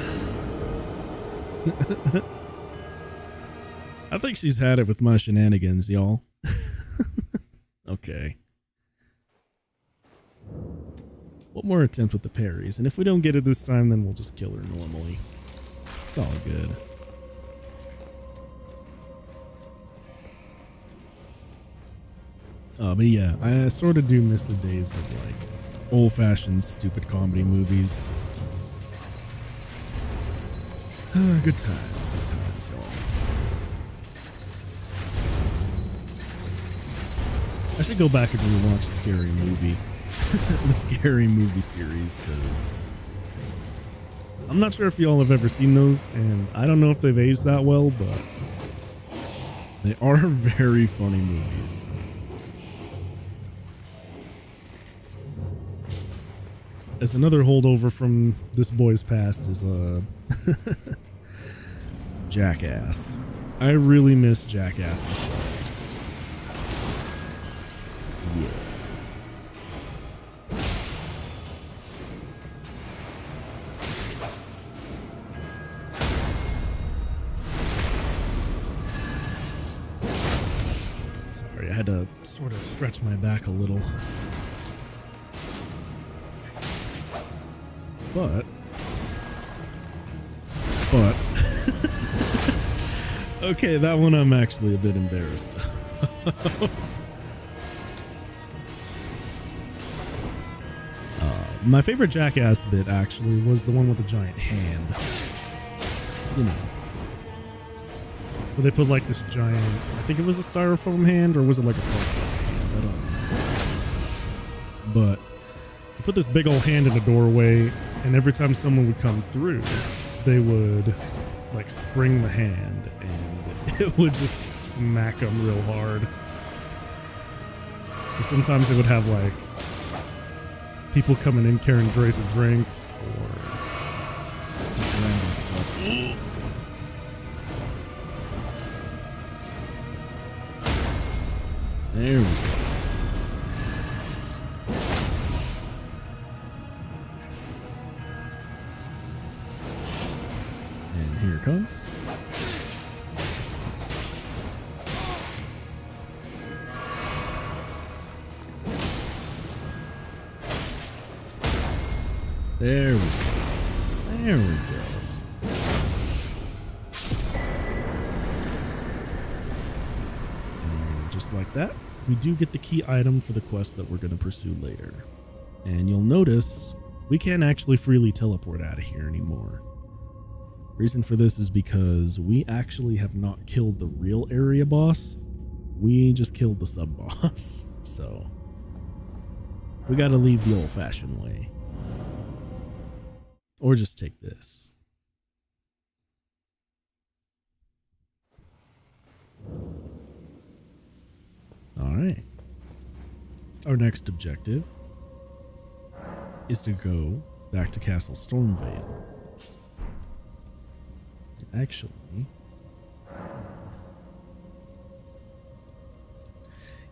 I think she's had it with my shenanigans, y'all. Okay. One more attempt with the parries, and if we don't get it this time, then we'll just kill her normally. It's all good. But yeah, I sort of do miss the days of like old-fashioned stupid comedy movies. Good times, y'all. I should go back and rewatch Scary Movie, the Scary Movie series, because I'm not sure if y'all have ever seen those, and I don't know if they've aged that well, but they are very funny movies. As another holdover from this boy's past is Jackass. I really miss Jackass as well. Yeah. Sorry, I had to sort of stretch my back a little. But okay, that one I'm actually a bit embarrassed. My favorite Jackass bit actually was the one with the giant hand. You know, where they put like this giant, I think it was a styrofoam hand, or was it like a plastic hand? I don't know. But they put this big old hand in the doorway, and every time someone would come through, they would like spring the hand, and it would just smack them real hard. So sometimes they would have like people coming in carrying trays of drinks or just random stuff. There we go. And here it comes. There we go. There we go. And just like that, we do get the key item for the quest that we're going to pursue later. And you'll notice we can't actually freely teleport out of here anymore. Reason for this is because we actually have not killed the real area boss. We just killed the sub boss. So we got to leave the old-fashioned way. Or just take this. All right. Our next objective is to go back to Castle Stormvale. Actually,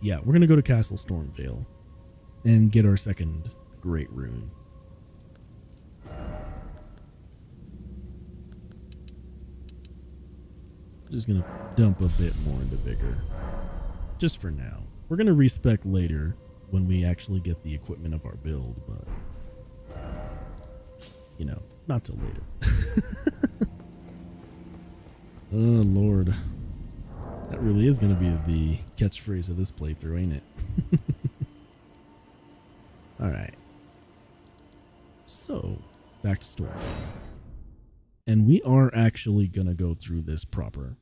yeah, we're going to go to Castle Stormvale and get our second Great Rune. Just gonna dump a bit more into vigor just for now. We're gonna respec later when we actually get the equipment of our build, but you know, not till later. Oh Lord, that really is gonna be the catchphrase of this playthrough, ain't it? All right, so back to story. And we are actually going to go through this proper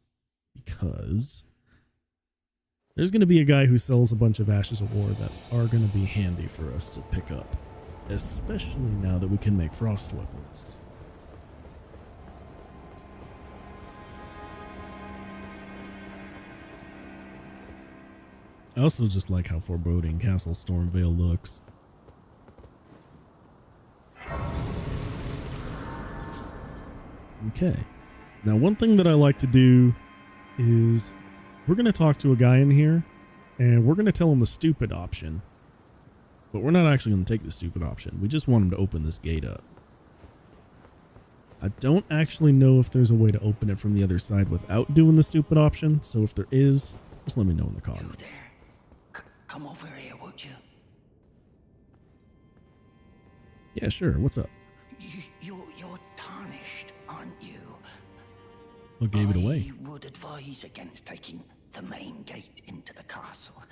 because There's going to be a guy who sells a bunch of Ashes of War that are going to be handy for us to pick up, especially now that we can make frost weapons. I also just like how foreboding Castle Stormvale looks. Okay. Now, one thing that I like to do is we're going to talk to a guy in here and we're going to tell him the stupid option. But we're not actually going to take the stupid option. We just want him to open this gate up. I don't actually know if there's a way to open it from the other side without doing the stupid option. So if there is, just let me know in the comments. Come over here, would you? Yeah, sure. What's up? You're tarnished, aren't you? What gave it away? I would advise against taking the main gate into the castle.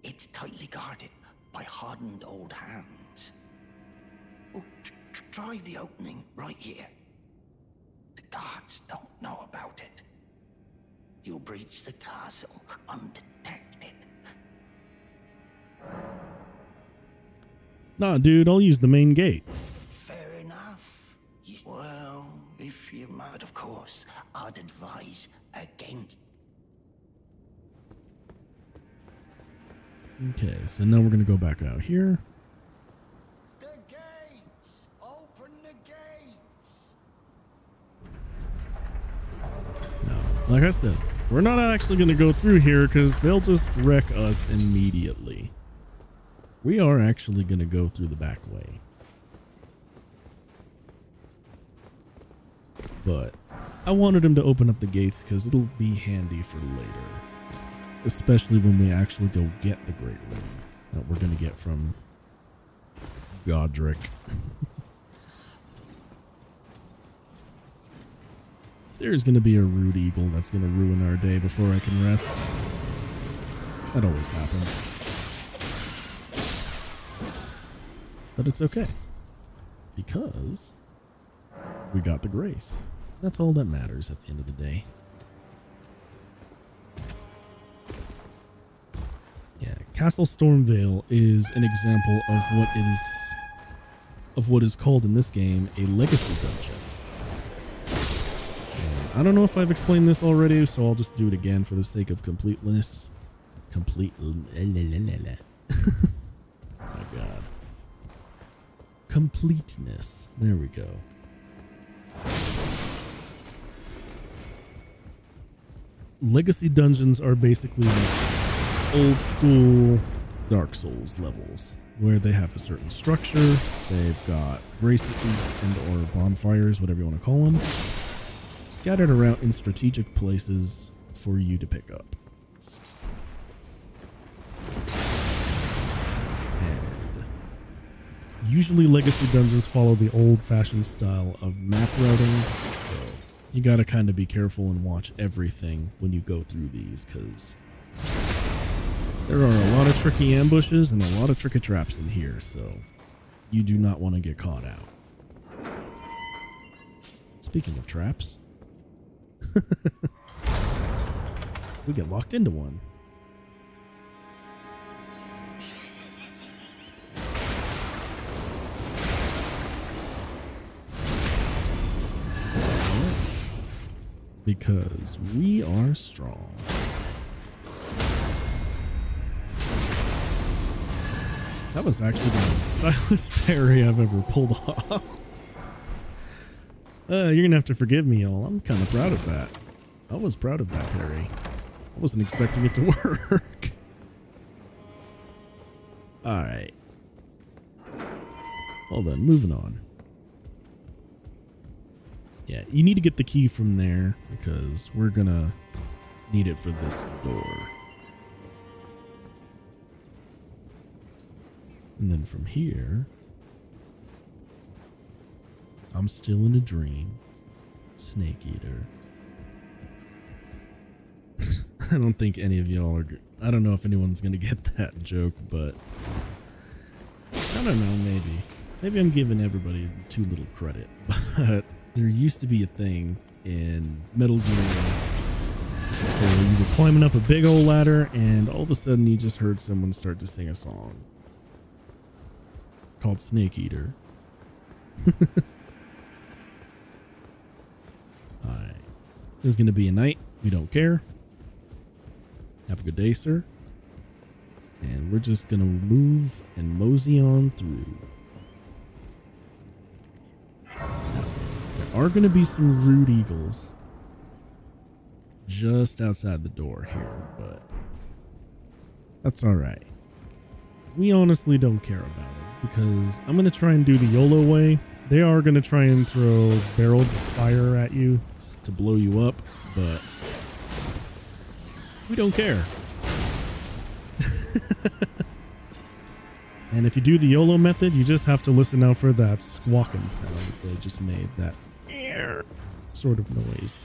It's tightly guarded by hardened old hands. Oh, try the opening right here. The guards don't know about it. You'll breach the castle undetected. Nah, dude, I'll use the main gate. Fair enough. Well, if you're mad, of course, I'd advise against. Okay, so now we're going to go back out here. The gates! Open the gates! Now, like I said, we're not actually going to go through here because they'll just wreck us immediately. We are actually going to go through the back way. But I wanted him to open up the gates because it'll be handy for later. Especially when we actually go get the Great Ring that we're going to get from Godric. There's going to be a rude eagle that's going to ruin our day before I can rest. That always happens. But it's okay. Because we got the grace. That's all that matters at the end of the day. Yeah, Castle Stormvale is an example of what is called in this game a legacy dungeon. And I don't know if I've explained this already, so I'll just do it again for the sake of completeness. My God. Completeness. There we go. Legacy dungeons are basically old school Dark Souls levels where they have a certain structure. They've got braces and or bonfires, whatever you want to call them, scattered around in strategic places for you to pick up. And usually legacy dungeons follow the old-fashioned style of map routing, so you gotta kind of be careful and watch everything when you go through these, because there are a lot of tricky ambushes and a lot of tricky traps in here, so you do not want to get caught out. Speaking of traps, we get locked into one. Because we are strong. That was actually the most stylish parry I've ever pulled off. You're gonna have to forgive me, y'all. I'm kind of proud of that. I was proud of that parry. I wasn't expecting it to work. Alright. Well then, moving on. Yeah, you need to get the key from there because we're gonna need it for this door. And then from here, I'm still in a dream. Snake eater. I don't think any of y'all are. I don't know if anyone's gonna get that joke, but I don't know. Maybe I'm giving everybody too little credit. But there used to be a thing in Metal Gear So you were climbing up a big old ladder, and all of a sudden you just heard someone start to sing a song called Snake Eater. Alright. There's going to be a night. We don't care. Have a good day, sir. And we're just going to move and mosey on through. Now, there are going to be some rude eagles just outside the door here, but that's alright. We honestly don't care about it because I'm going to try and do the YOLO way. They are going to try and throw barrels of fire at you to blow you up, but we don't care. And if you do the YOLO method, you just have to listen out for that squawking sound they just made, that sort of noise.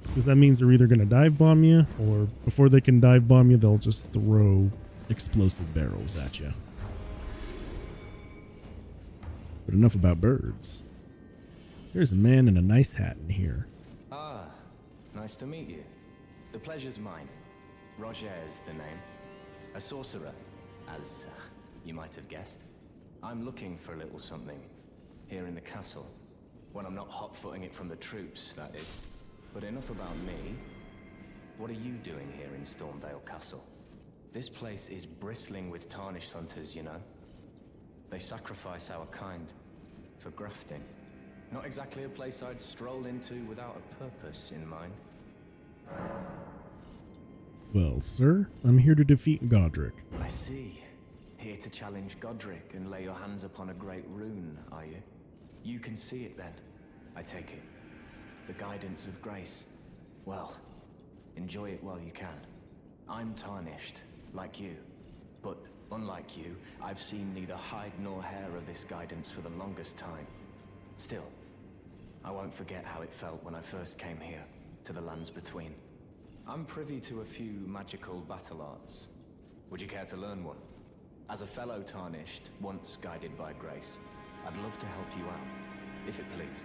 Because that means they're either going to dive bomb you, or before they can dive bomb you, they'll just throw explosive barrels at you. But enough about birds. There's a man in a nice hat in here. Ah, nice to meet you. The pleasure's mine. Roger is the name. A sorcerer, as you might have guessed. I'm looking for a little something here in the castle. When I'm not hot-footing it from the troops, that is. But enough about me. What are you doing here in Stormvale Castle? This place is bristling with tarnished hunters, you know. They sacrifice our kind for grafting. Not exactly a place I'd stroll into without a purpose in mind. Well, sir, I'm here to defeat Godric. I see. Here to challenge Godric and lay your hands upon a great rune, are you? You can see it then, I take it. The guidance of grace. Well, enjoy it while you can. I'm tarnished, like you. But unlike you, I've seen neither hide nor hair of this guidance for the longest time. Still, I won't forget how it felt when I first came here, to the lands between. I'm privy to a few magical battle arts. Would you care to learn one? As a fellow tarnished, once guided by grace, I'd love to help you out, if it please.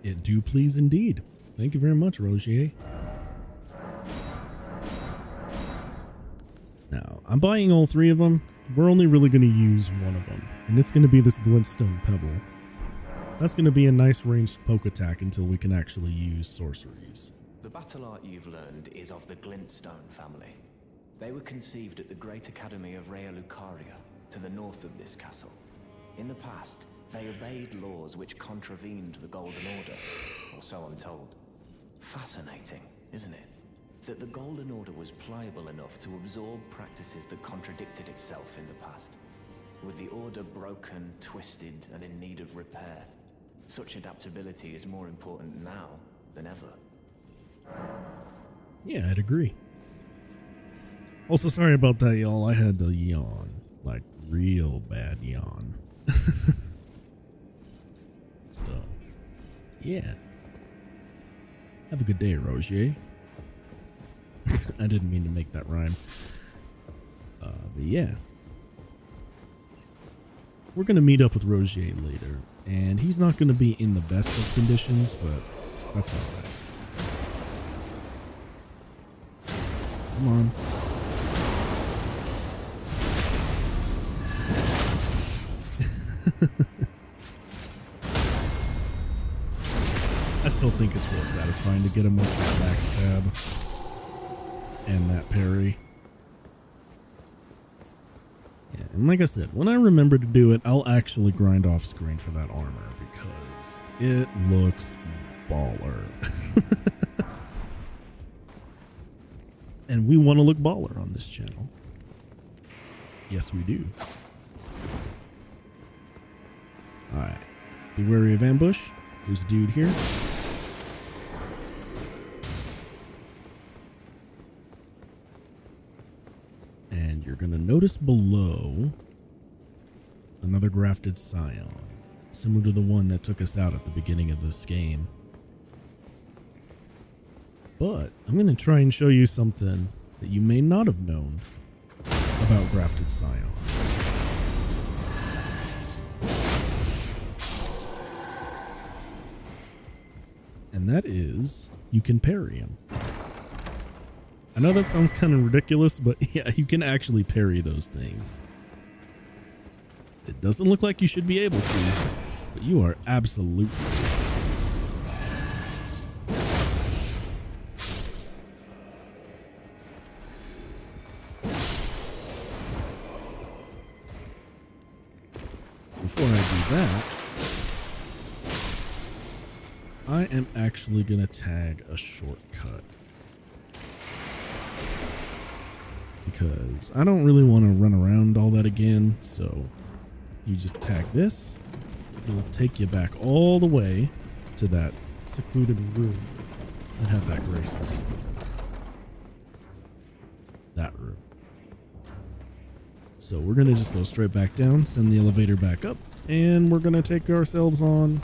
It do please indeed. Thank you very much, Rogier. Now, I'm buying all three of them. We're only really going to use one of them, and it's going to be this glintstone pebble. That's going to be a nice ranged poke attack until we can actually use sorceries. The battle art you've learned is of the Glintstone family. They were conceived at the Great Academy of Rea Lucaria, to the north of this castle. In the past, they obeyed laws which contravened the Golden Order, or so I'm told. Fascinating, isn't it? That the Golden Order was pliable enough to absorb practices that contradicted itself in the past. With the Order broken, twisted, and in need of repair, such adaptability is more important now than ever. Yeah, I'd agree. Also, sorry about that, y'all. I had to yawn. Like, real bad yawn. So, yeah. Have a good day, Rogier. I didn't mean to make that rhyme. But yeah. We're going to meet up with Rogier later. And he's not going to be in the best of conditions, but that's alright. Come on. I still think it's real satisfying to get him with that backstab and that parry. Yeah, and like I said, when I remember to do it, I'll actually grind off screen for that armor because it looks baller. And we want to look baller on this channel. Yes, we do. Alright. Be wary of ambush. There's a dude here. And you're going to notice below another grafted scion, similar to the one that took us out at the beginning of this game. But I'm going to try and show you something that you may not have known about grafted scions. And and that is you can parry him. I know that sounds kind of ridiculous, but yeah, you can actually parry those things. It doesn't look like you should be able to, but you are absolutely right. Before I do that, I am actually going to tag a shortcut. Because I don't really want to run around all that again, so you just tag this. It'll take you back all the way to that secluded room that had that grace in it. That room. So we're going to just go straight back down, send the elevator back up, and we're going to take ourselves on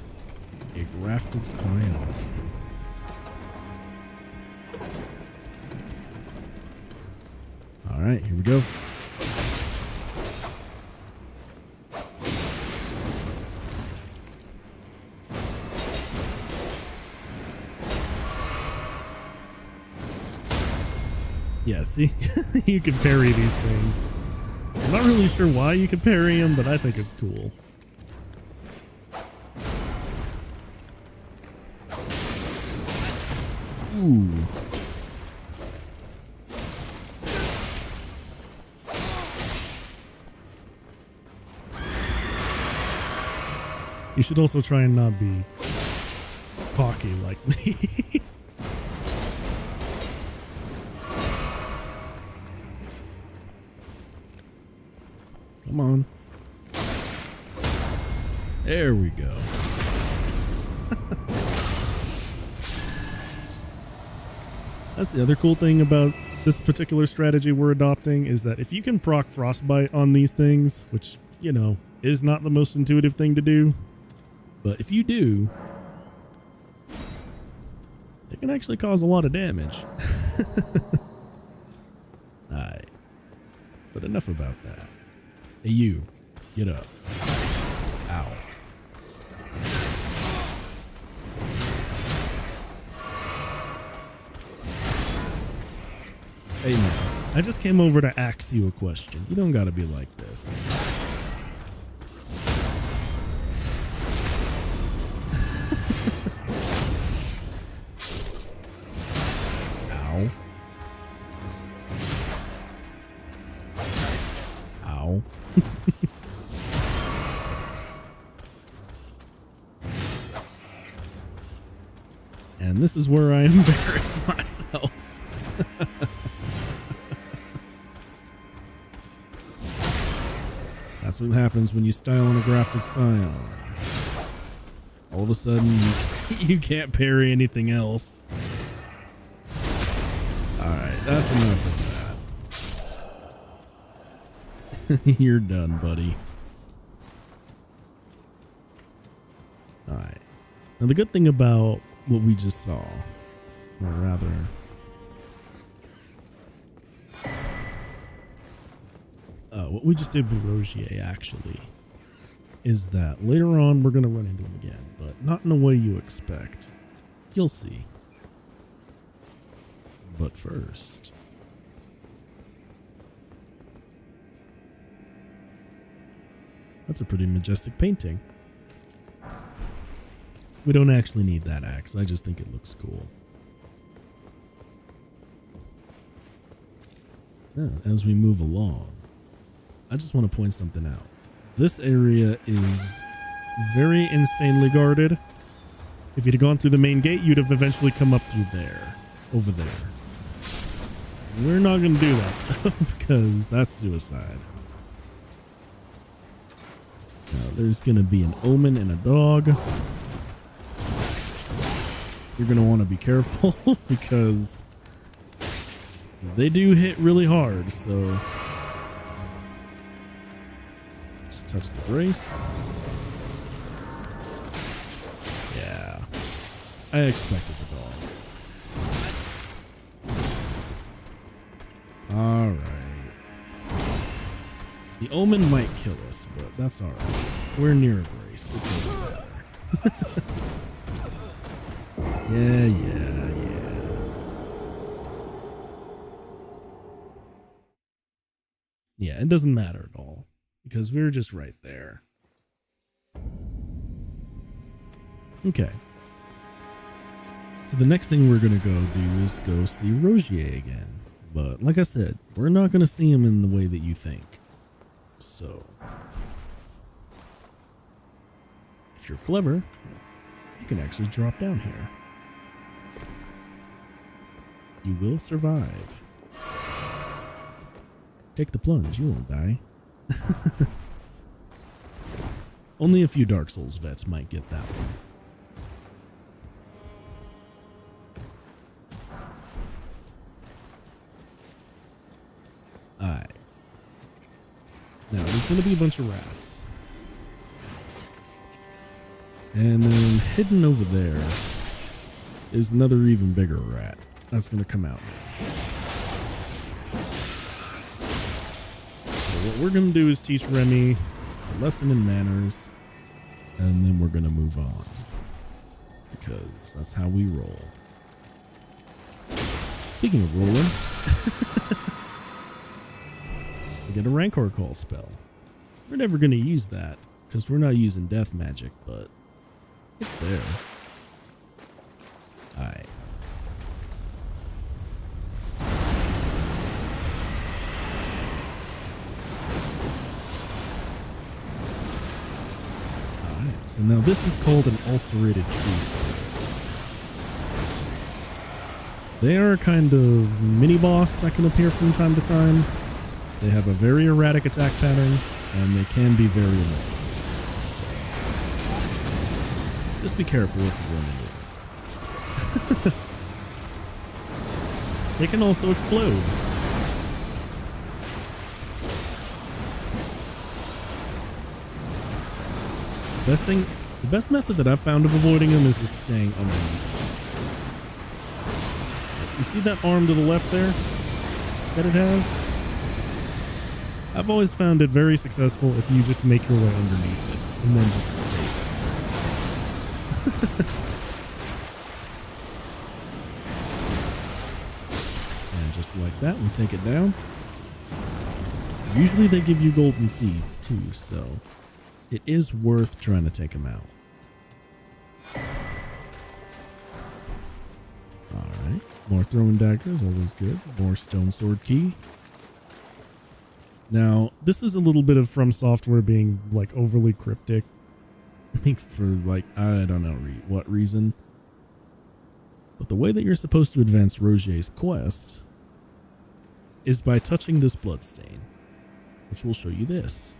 a grafted scion. All right, here we go. Yeah, see, you can parry these things. I'm not really sure why you can parry them, but I think it's cool. Ooh. You should also try and not be cocky like me. Come on. There we go. That's the other cool thing about this particular strategy we're adopting, is that if you can proc frostbite on these things, which, you know, is not the most intuitive thing to do, but if you do, it can actually cause a lot of damage. Alright. But enough about that. Hey, you. Get up. Ow. Hey, man. I just came over to ask you a question. You don't gotta be like this. Ow. Ow. And this is where I embarrass myself. That's what happens when you style on a grafted scion. All of a sudden, you can't parry anything else. Alright, that's enough of that. You're done, buddy. Alright. Now, the good thing about what we just saw, or rather, what we just did with Rogier, actually, is that later on we're going to run into him again, but not in a way you expect. You'll see. But first, that's a pretty majestic painting. We don't actually need that axe. I just think it looks cool. Yeah, as we move along, I just want to point something out. This area is very insanely guarded. If you'd have gone through the main gate, you'd have eventually come up through there, over there. We're not going to do that because that's suicide. Now, there's going to be an omen and a dog. You're going to want to be careful because they do hit really hard, so just touch the brace. Yeah, I expected the dog. All right. The omen might kill us, but that's all right. We're near a brace. It doesn't matter. Yeah. Yeah, it doesn't matter at all because we're just right there. Okay. So the next thing we're going to go do is go see Rogier again. But like I said, we're not going to see him in the way that you think. So if you're clever, you can actually drop down here. You will survive. Take the plunge, you won't die. Only a few Dark Souls vets might get that one. Alright. Now, there's going to be a bunch of rats. And then hidden over there is another even bigger rat. That's going to come out now. So what we're going to do is teach Remy a lesson in manners, and then we're going to move on. Because that's how we roll. Speaking of rolling, we get a Rancor Call spell. We're never going to use that because we're not using death magic, but it's there. Alright. Alright, so now this is called an ulcerated tree spirit. They are a kind of mini boss that can appear from time to time. They have a very erratic attack pattern, and they can be very annoying. So, just be careful if you run into them. They can also explode. The best method that I've found of avoiding them is just staying underneath them. You see that arm to the left there that it has? I've always found it very successful if you just make your way underneath it and then just stay there. And just like that, we take it down. Usually they give you golden seeds too, so it is worth trying to take them out. Alright, more throwing daggers, always good. More stone sword key. Now, this is a little bit of From Software being like overly cryptic. I think for like, I don't know what reason. But the way that you're supposed to advance Rogier's quest is by touching this bloodstain, which will show you this.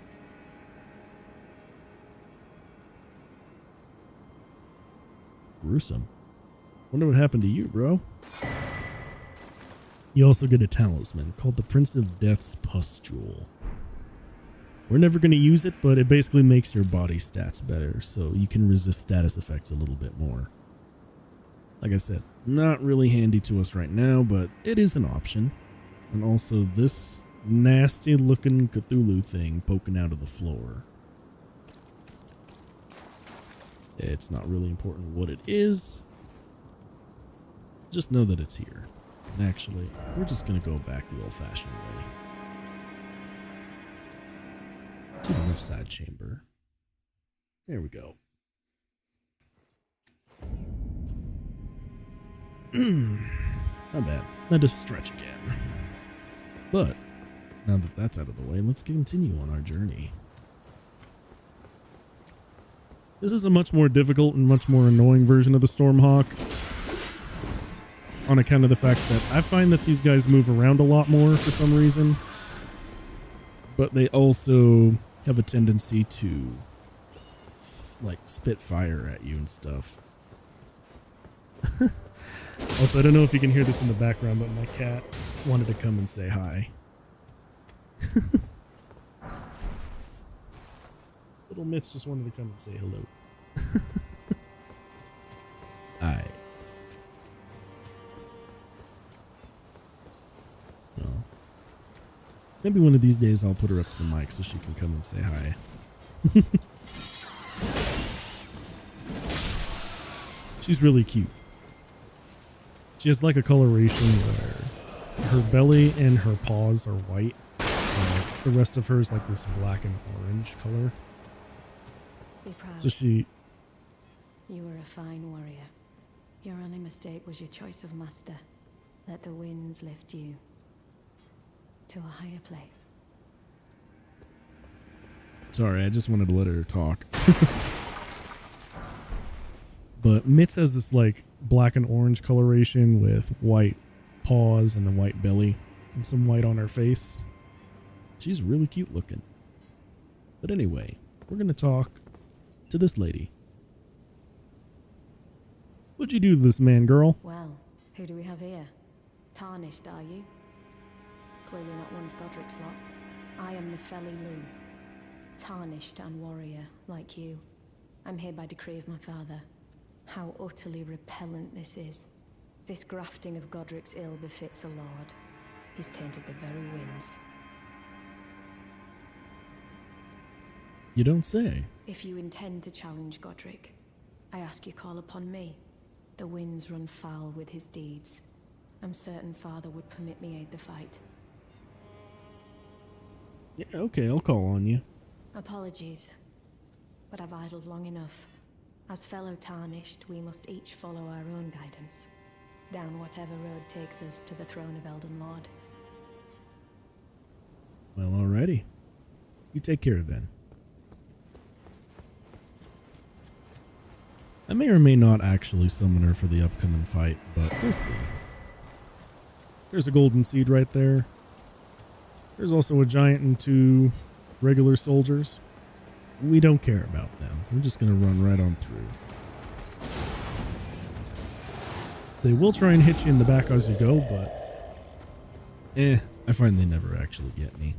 Gruesome. Wonder what happened to you, bro. You also get a talisman called the Prince of Death's Pustule. We're never going to use it, but it basically makes your body stats better, so you can resist status effects a little bit more. Like I said, not really handy to us right now, but it is an option. And also this nasty looking Cthulhu thing poking out of the floor. It's not really important what it is. Just know that it's here. And actually, we're just going to go back the old-fashioned way. To the left side chamber. There we go. Not bad. Let us stretch again. But, now that that's out of the way, let's continue on our journey. This is a much more difficult and much more annoying version of the Stormhawk. On account of the fact that I find that these guys move around a lot more for some reason. But they also have a tendency to like spit fire at you and stuff. Also, I don't know if you can hear this in the background, but my cat wanted to come and say hi. Little Mitch just wanted to come and say hello. Alright. Well, maybe one of these days I'll put her up to the mic so she can come and say hi. She's really cute. She has like a coloration where her belly and her paws are white. The rest of her is like this black and orange color. Be proud. So she... You were a fine warrior. Your only mistake was your choice of master. Let the winds lift you to a higher place. Sorry, I just wanted to let her talk. But Mitz has this like black and orange coloration with white paws and a white belly and some white on her face. She's really cute looking. But anyway, we're going to talk to this lady. What'd you do to this man, girl? Well, who do we have here? Tarnished, are you? Clearly not one of Godric's lot. I am Nepheli Lu. Tarnished and warrior, like you. I'm here by decree of my father. How utterly repellent this is. This grafting of Godric's ill befits a lord. He's tainted the very winds. You don't say. If you intend to challenge Godric, I ask you call upon me. The winds run foul with his deeds. I'm certain father would permit me aid the fight. Yeah, okay, I'll call on you. Apologies, but I've idled long enough. As fellow Tarnished, we must each follow our own guidance, down whatever road takes us to the throne of Elden Lord. Well, alrighty. You take care then. I may or may not actually summon her for the upcoming fight, but we'll see. There's a golden seed right there. There's also a giant and 2 regular soldiers. We don't care about them. We're just going to run right on through. They will try and hit you in the back as you go, but I find they never actually get me.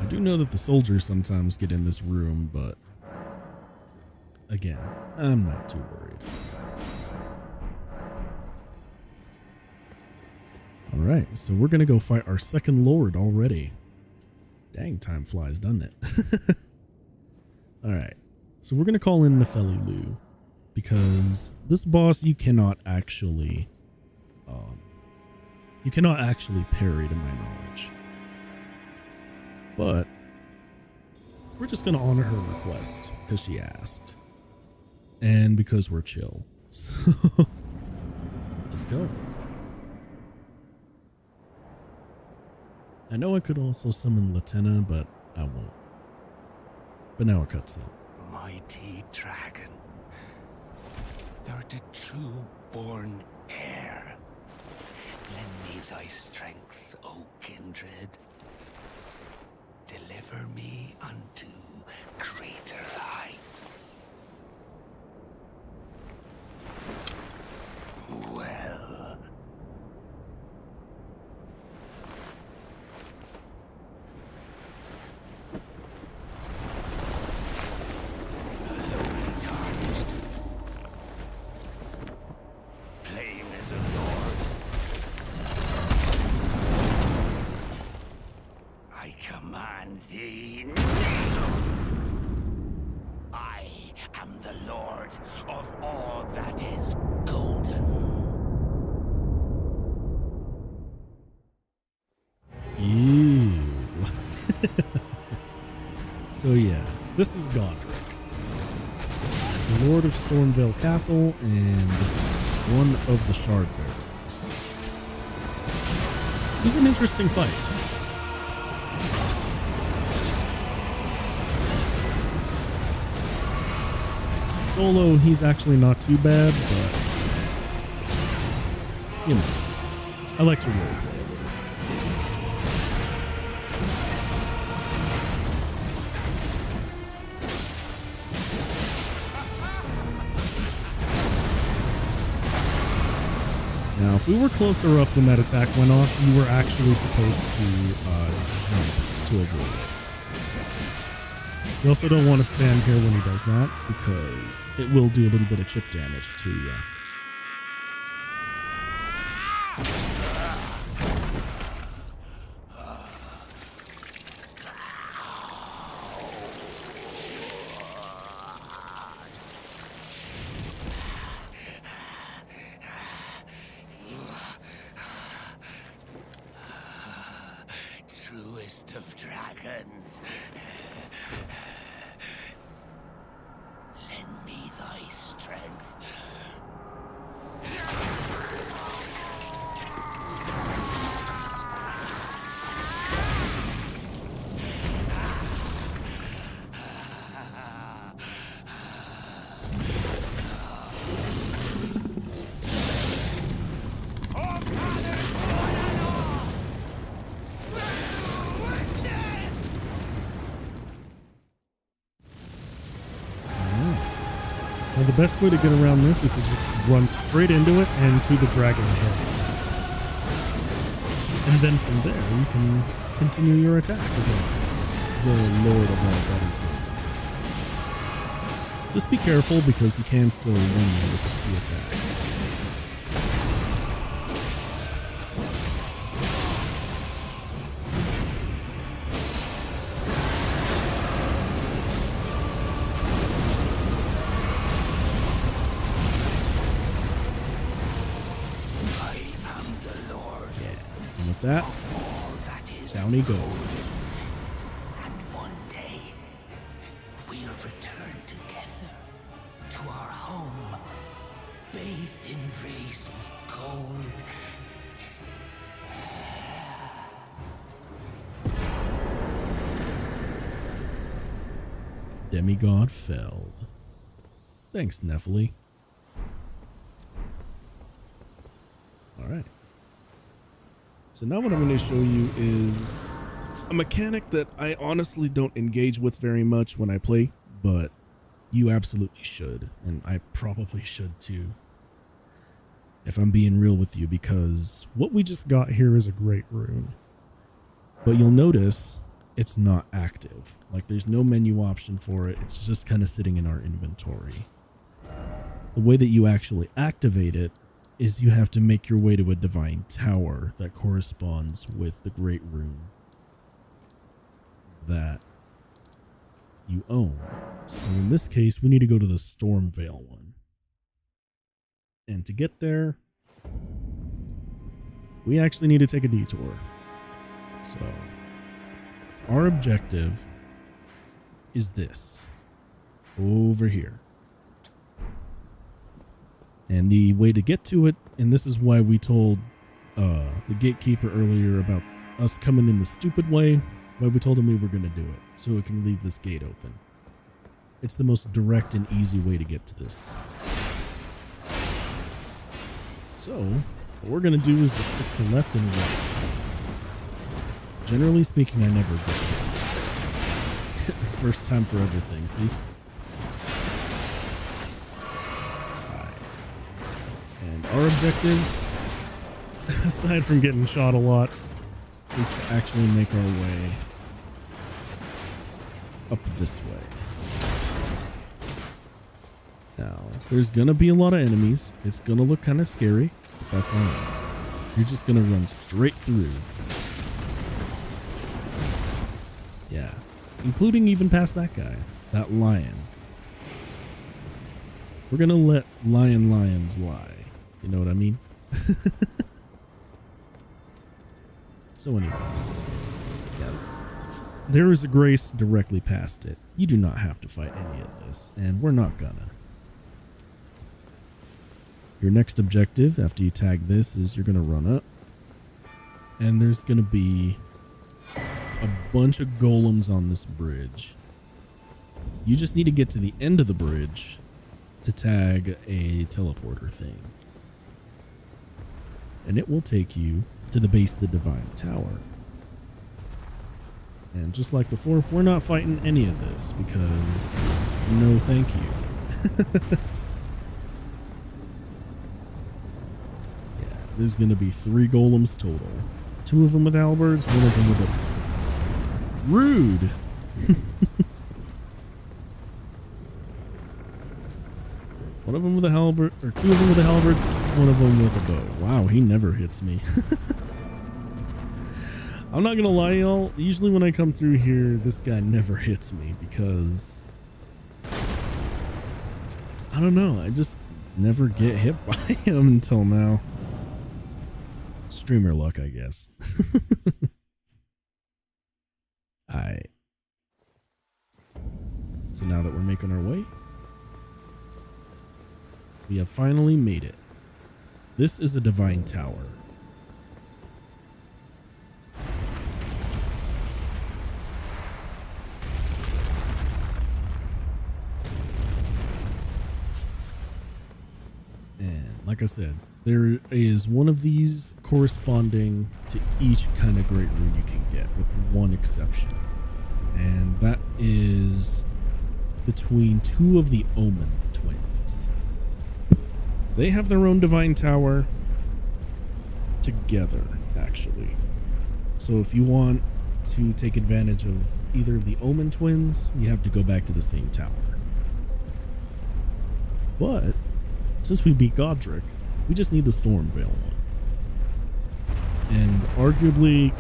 I do know that the soldiers sometimes get in this room, but again, I'm not too worried. Alright, so we're going to go fight our second lord already. Dang, time flies, doesn't it? Alright, so we're going to call in Nepheli Lu, because this boss you cannot actually parry to my knowledge. But we're just going to honor her request because she asked. And because we're chill. So let's go. I know I could also summon Latenna, but I won't. But now a cutscene. Mighty dragon, thou art a true-born heir. Lend me thy strength, O kindred. Deliver me unto greater heights. Well, the lowly tarnished, plain as a lord. I command thee kneel. I am the lord of all that is golden. Ew. So yeah, this is Godric, the Lord of Stormvale Castle and one of the Shard Bearers. It was an interesting fight. Solo, he's actually not too bad, but you know, I like to roleplay. Now, if we were closer up when that attack went off, you were actually supposed to jump to avoid it. You also don't want to stand here when he does that, because it will do a little bit of chip damage to you. dragons. Lend me thy strength. Now the best way to get around this is to just run straight into it and to the dragon heads. And then from there you can continue your attack against the Lord of all that is good. Just be careful because he can still win you with a few attacks. That, down he goes. And one day, we'll return together to our home, bathed in rays of gold. Demigod felled. Thanks, Nephili. Alright. So now what I'm going to show you is a mechanic that I honestly don't engage with very much when I play, but you absolutely should, and I probably should too, if I'm being real with you, because what we just got here is a great rune. But you'll notice it's not active. Like, there's no menu option for it. It's just kind of sitting in our inventory. The way that you actually activate it is you have to make your way to a divine tower that corresponds with the great rune that you own. So in this case, we need to go to the Stormveil one. And to get there, we actually need to take a detour. So our objective is this, over here. And the way to get to it, and this is why we told the gatekeeper earlier about us coming in the stupid way, why we told him we were going to do it, so it can leave this gate open. It's the most direct and easy way to get to this. So, what we're going to do is just stick to left and right. Generally speaking, I never get it. First time for everything, see? And our objective, aside from getting shot a lot, is to actually make our way up this way. Now, there's going to be a lot of enemies. It's going to look kind of scary, but that's all right. You're just going to run straight through. Yeah, including even past that guy, that lion. We're going to let lions lie. You know what I mean? So anyway, yeah, there is a grace directly past it. You do not have to fight any of this, and we're not gonna. Your next objective after you tag this is you're gonna run up, and there's gonna be a bunch of golems on this bridge. You just need to get to the end of the bridge to tag a teleporter thing. And it will take you to the base of the Divine Tower. And just like before, we're not fighting any of this because no thank you. Yeah, there's going to be 3 golems total. 2 of them with halberds, 1 of them with a... Rude! One of them with a halberd, or 2 of them with a halberd, 1 of them with a bow. Wow, he never hits me. I'm not gonna lie, y'all. Usually when I come through here, this guy never hits me because I don't know. I just never get hit by him until now. Streamer luck, I guess. Alright. So now that we're making our way, we have finally made it. This is a divine tower. And like I said, there is one of these corresponding to each kind of great rune you can get, with one exception. And that is between two of the Omen twins. They have their own divine tower together, actually. So if you want to take advantage of either of the Omen twins, you have to go back to the same tower. But since we beat Godric, we just need the Stormveil one. And arguably,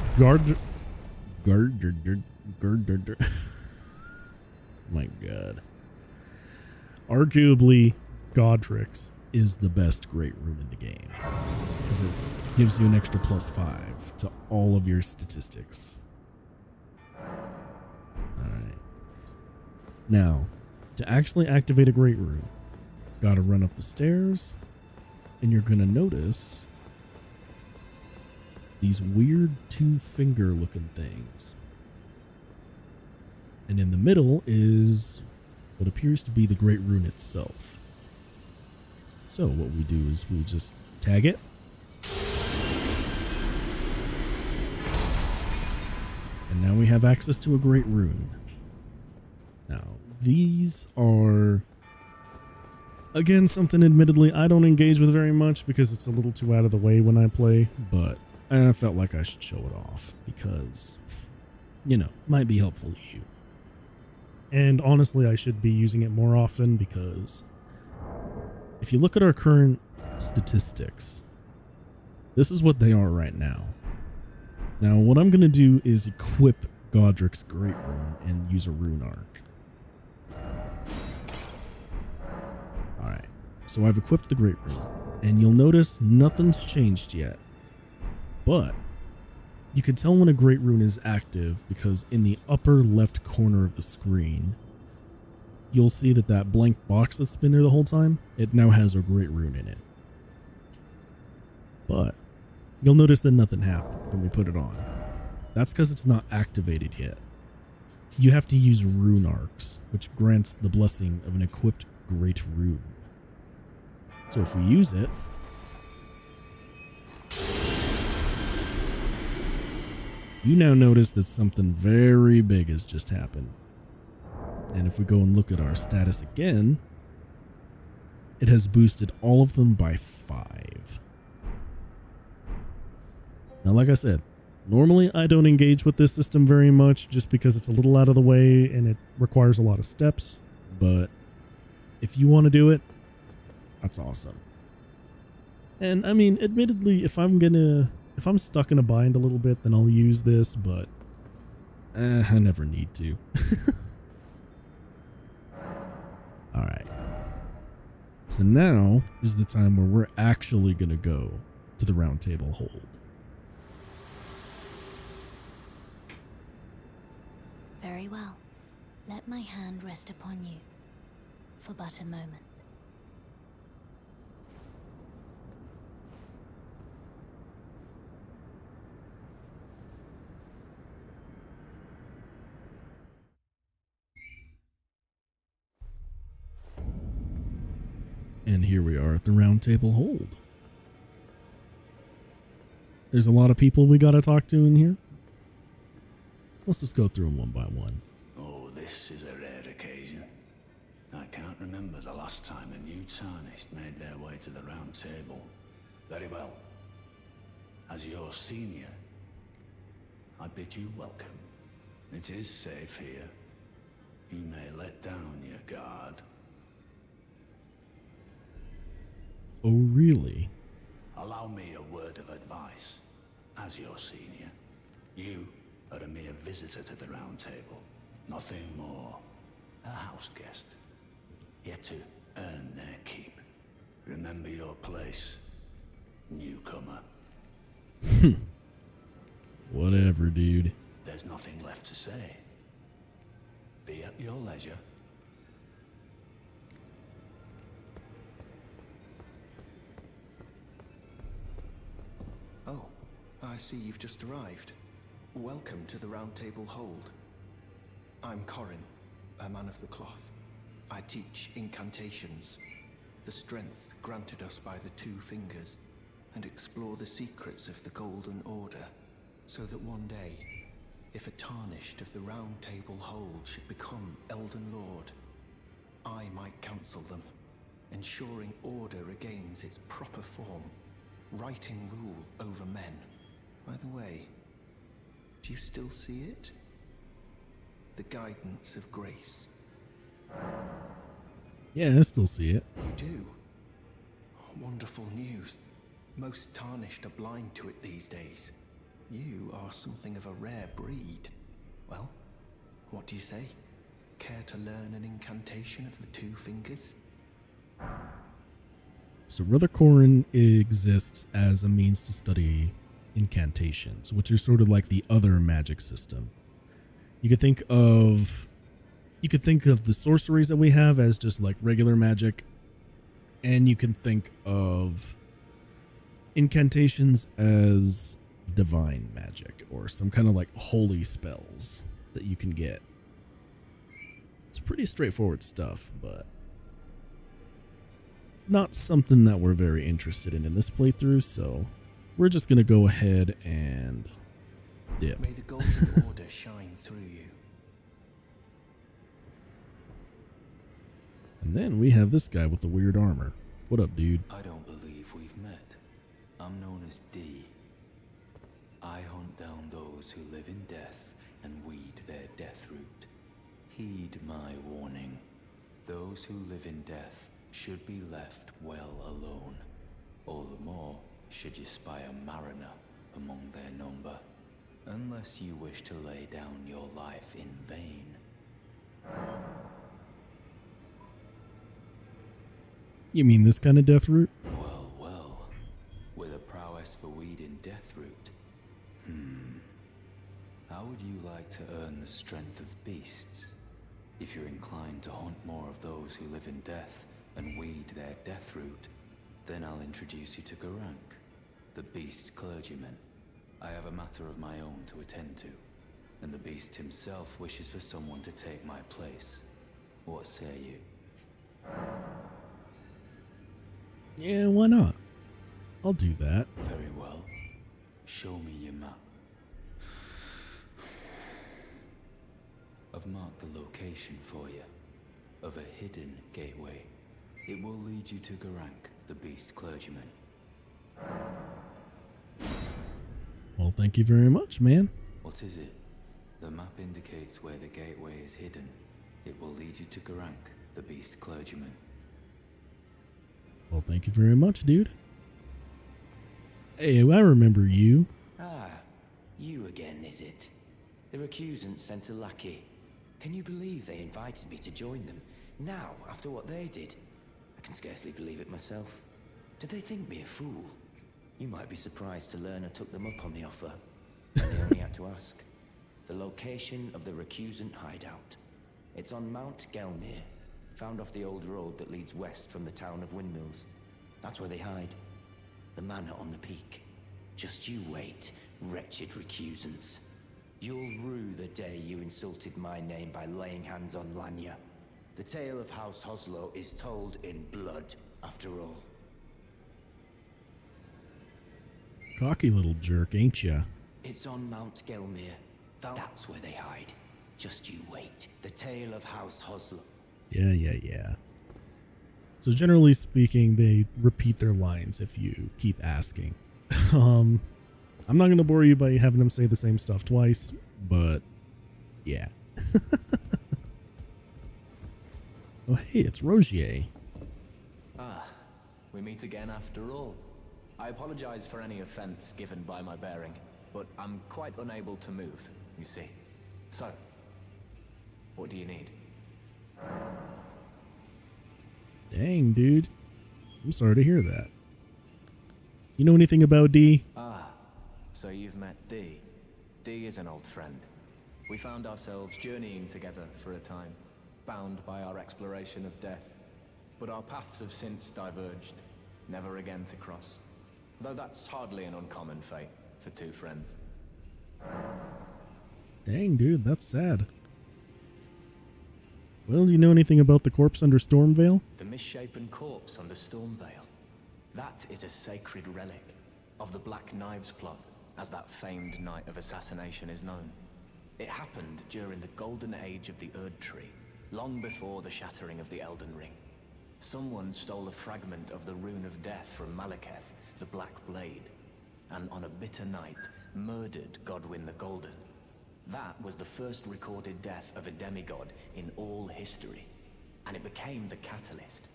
my God. Arguably, Godric's is the best great rune in the game, because it gives you an extra +5 to all of your statistics. Alright. Now, to actually activate a great rune, gotta run up the stairs, and you're gonna notice these weird 2-finger looking things. And in the middle is what appears to be the great rune itself. So what we do is we just tag it. And now we have access to a great rune. Now, these are, again, something admittedly I don't engage with very much because it's a little too out of the way when I play, but I felt like I should show it off because, you know, might be helpful to you. And honestly, I should be using it more often because if you look at our current statistics, this is what they are right now. Now, what I'm going to do is equip Godric's Great Rune and use a rune arc. Alright, so I've equipped the Great Rune, and you'll notice nothing's changed yet. But you can tell when a Great Rune is active because in the upper left corner of the screen, you'll see that that blank box that's been there the whole time, it now has a Great Rune in it. But you'll notice that nothing happened when we put it on. That's because it's not activated yet. You have to use rune arcs, which grants the blessing of an equipped Great Rune. So if we use it, you now notice that something very big has just happened. And if we go and look at our status again, it has boosted all of them by 5. Now, like I said, normally I don't engage with this system very much just because it's a little out of the way and it requires a lot of steps. But if you want to do it, that's awesome. And I mean, admittedly, if I'm stuck in a bind a little bit, then I'll use this, but I never need to. Alright. So now is the time where we're actually going to go to the Round Table Hold. Very well. Let my hand rest upon you for but a moment. And here we are at the Round Table Hold. There's a lot of people we gotta talk to in here. Let's just go through them one by one. Oh, this is a rare occasion. I can't remember the last time a new Tarnished made their way to the Round Table. Very well. As your senior, I bid you welcome. It is safe here. You may let down your guard. Oh, really? Allow me a word of advice. As your senior, you are a mere visitor to the Round Table. Nothing more. A house guest. Yet to earn their keep. Remember your place, newcomer. Whatever, dude. There's nothing left to say. Be at your leisure. Oh, I see you've just arrived. Welcome to the Round Table Hold. I'm Corin, a man of the cloth. I teach incantations, the strength granted us by the Two Fingers, and explore the secrets of the Golden Order, so that one day, if a tarnished of the Round Table Hold should become Elden Lord, I might counsel them, ensuring order regains its proper form, righting rule over men. By the way, do you still see it? The guidance of grace. Yeah, I still see it. You do? Wonderful news. Most tarnished are blind to it these days. You are something of a rare breed. Well, what do you say? Care to learn an incantation of the Two Fingers? So Brother Corin exists as a means to study incantations, which are sort of like the other magic system. You could think of the sorceries that we have as just like regular magic, and you can think of incantations as divine magic or some kind of like holy spells that you can get. It's pretty straightforward stuff, but not something that we're very interested in this playthrough, so we're just going to go ahead and dip. May the Golden Order shine through you. And then we have this guy with the weird armor. What up, dude? I don't believe we've met. I'm known as D. I hunt down those who live in death and weed their death root. Heed my warning. Those who live in death should be left well alone. All the more should you spy a mariner among their number. Unless you wish to lay down your life in vain. You mean this kind of death root? Well, well. With a prowess for weeding death root. How would you like to earn the strength of beasts? If you're inclined to hunt more of those who live in death and weed their death root, then I'll introduce you to Garank, the beast clergyman. I have a matter of my own to attend to, and the beast himself wishes for someone to take my place. What say you? Yeah, why not? I'll do that. Very well. Show me your map. I've marked the location for you, of a hidden gateway. It will lead you to Garank, the beast clergyman. Well, thank you very much, man. What is it? The map indicates where the gateway is hidden. It will lead you to Garank, the beast clergyman. Well, thank you very much, dude. Hey, I remember you. Ah, you again, is it? The recusants sent a lackey. Can you believe they invited me to join them? Now, after what they did? I can scarcely believe it myself. Did they think me a fool? You might be surprised to learn I took them up on the offer. And they only had to ask. The location of the recusant hideout. It's on Mount Gelmir, found off the old road that leads west from the town of Windmills. That's where they hide. The manor on the peak. Just you wait, wretched recusants. You'll rue the day you insulted my name by laying hands on Lanya. The tale of House Hoslo is told in blood, after all. Cocky little jerk, ain't ya? It's on Mount Gelmir. That's where they hide. Just you wait. The tale of House Hoslo. Yeah. So generally speaking, they repeat their lines if you keep asking. I'm not going to bore you by having them say the same stuff twice, but yeah. Oh, hey, it's Rogier. Ah, we meet again after all. I apologize for any offense given by my bearing, but I'm quite unable to move, you see. So, what do you need? Dang, dude. I'm sorry to hear that. You know anything about D? Ah, so you've met D. D is an old friend. We found ourselves journeying together for a time, bound by our exploration of death. But our paths have since diverged, never again to cross. Though that's hardly an uncommon fate for two friends. Dang, dude, that's sad. Well, do you know anything about the corpse under Stormvale? The misshapen corpse under Stormvale. That is a sacred relic of the Black Knives plot, as that famed night of assassination is known. It happened during the golden age of the Erd Tree, long before the shattering of the Elden Ring. Someone stole a fragment of the Rune of Death from Malekith, the Black Blade, and on a bitter night, murdered Godwyn the Golden. That was the first recorded death of a demigod in all history, and it became the catalyst.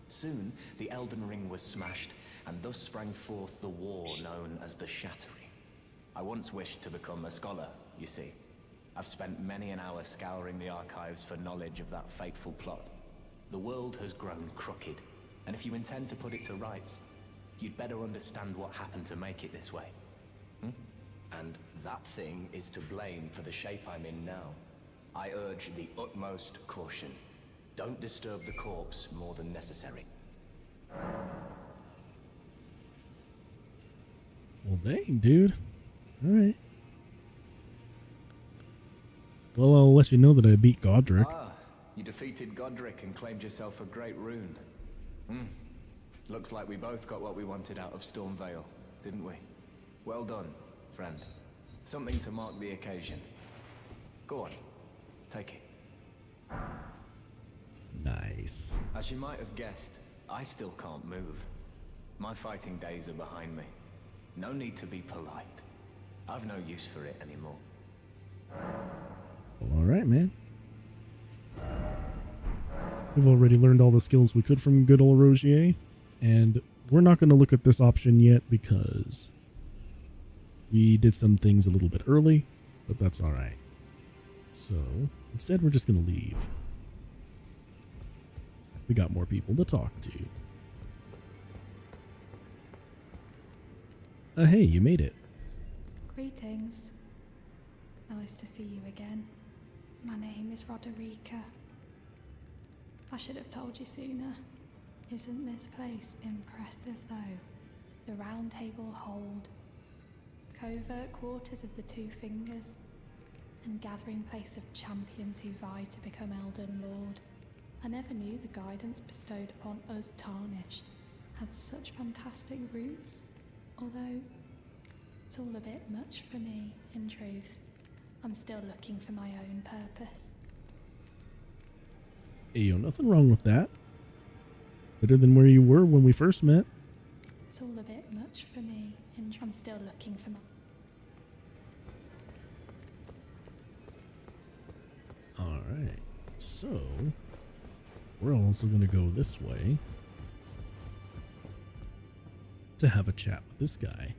Soon, the Elden Ring was smashed, and thus sprang forth the war known as the Shattering. I once wished to become a scholar, you see. I've spent many an hour scouring the archives for knowledge of that fateful plot. The world has grown crooked, and if you intend to put it to rights, you'd better understand what happened to make it this way. And that thing is to blame for the shape I'm in now. I urge the utmost caution. Don't disturb the corpse more than necessary. Well, dang, dude. Alright. Well, I'll let you know that I beat Godric. Ah, you defeated Godric and claimed yourself a great rune. Looks like we both got what we wanted out of Stormvale, didn't we? Well done, friend. Something to mark the occasion. Go on, take it. Nice. As you might have guessed, I still can't move. My fighting days are behind me. No need to be polite. I've no use for it anymore. Well, alright, man. We've already learned all the skills we could from good old Rogier, and we're not going to look at this option yet because we did some things a little bit early, but that's alright. So, instead we're just going to leave. We got more people to talk to. Hey, you made it. Greetings. Nice to see you again. My name is Roderica. I should have told you sooner. Isn't this place impressive though? The Round Table Hold, covert quarters of the Two Fingers, and gathering place of champions who vie to become Elden Lord. I never knew the guidance bestowed upon us Tarnished had such fantastic roots, although it's all a bit much for me, in truth. I'm still looking for my own purpose. Hey, yo, nothing wrong with that. Better than where you were when we first met. It's all a bit much for me, and I'm still looking for my... Alright, so we're also going to go this way to have a chat with this guy.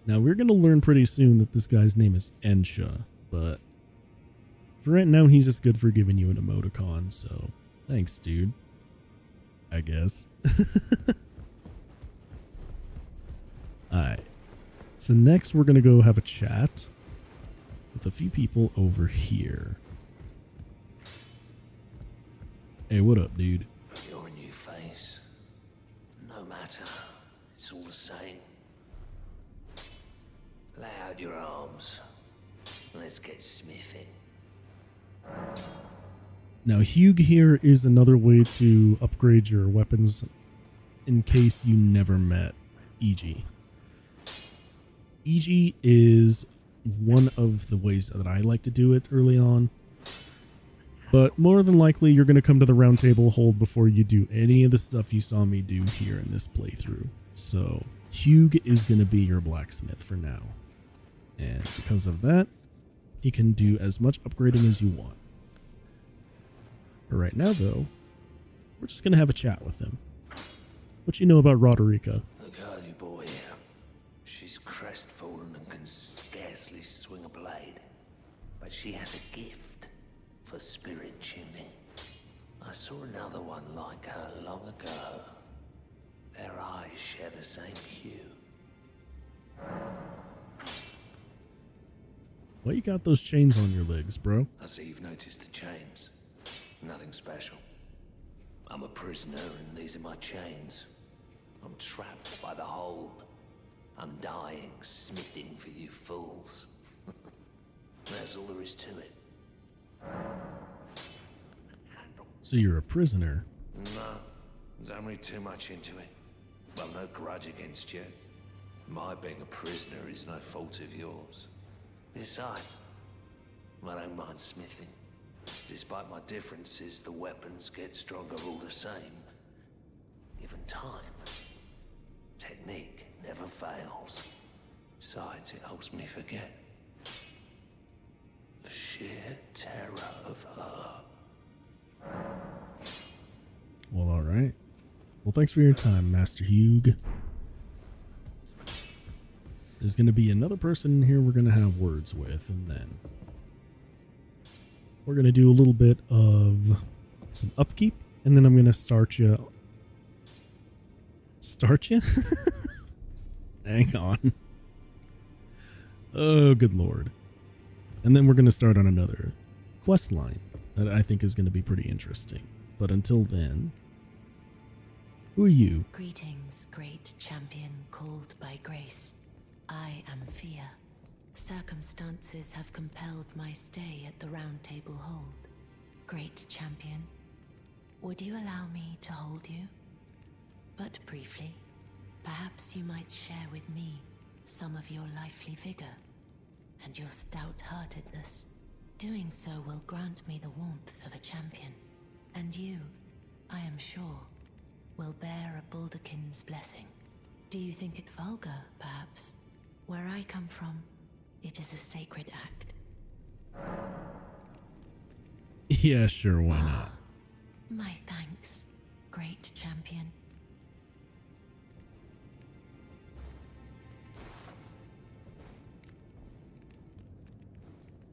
Now we're going to learn pretty soon that this guy's name is Ensha, but for right now he's just good for giving you an emoticon, so thanks, dude. I guess. Alright. So next we're going to go have a chat with a few people over here. Hey, what up, dude? You're a new face. No matter. It's all the same. Lay out your arms. Let's get smithing. Now, Hugh here is another way to upgrade your weapons in case you never met E.G. E.G. is one of the ways that I like to do it early on. But more than likely, you're going to come to the round table hold before you do any of the stuff you saw me do here in this playthrough. So, Hugh is going to be your blacksmith for now. And because of that, he can do as much upgrading as you want. For right now, though, we're just going to have a chat with him. What you know about Roderica? The girly boy here. She's crestfallen and can scarcely swing a blade. But she has a gift for spirit tuning. I saw another one like her long ago. Their eyes share the same hue. Why you got those chains on your legs, bro? I see you've noticed the chains. Nothing special. I'm a prisoner and these are my chains. I'm trapped by the hold. I'm dying, smithing for you fools. That's all there is to it. So you're a prisoner. No, don't read too much into it. Well, no grudge against you. My being a prisoner is no fault of yours. Besides, I don't mind smithing. Despite my differences, the weapons get stronger all the same. Given time, technique never fails. Besides, it helps me forget the sheer terror of her. Well, all right. Well, thanks for your time, Master Hugh. There's going to be another person in here we're going to have words with, and then we're going to do a little bit of some upkeep, and then I'm going to start you. Start you? Hang on. Oh, good Lord. And then we're going to start on another quest line that I think is going to be pretty interesting. But until then, who are you? Greetings, great champion called by grace. I am Fia. Circumstances have compelled my stay at the Round Table Hold. Great champion, would you allow me to hold you? But briefly, perhaps you might share with me some of your lively vigor and your stout-heartedness. Doing so will grant me the warmth of a champion, and you, I am sure, will bear a Baldakin's blessing. Do you think it vulgar, perhaps? Where I come from, it is a sacred act. Yeah, sure, why not? My thanks, great champion.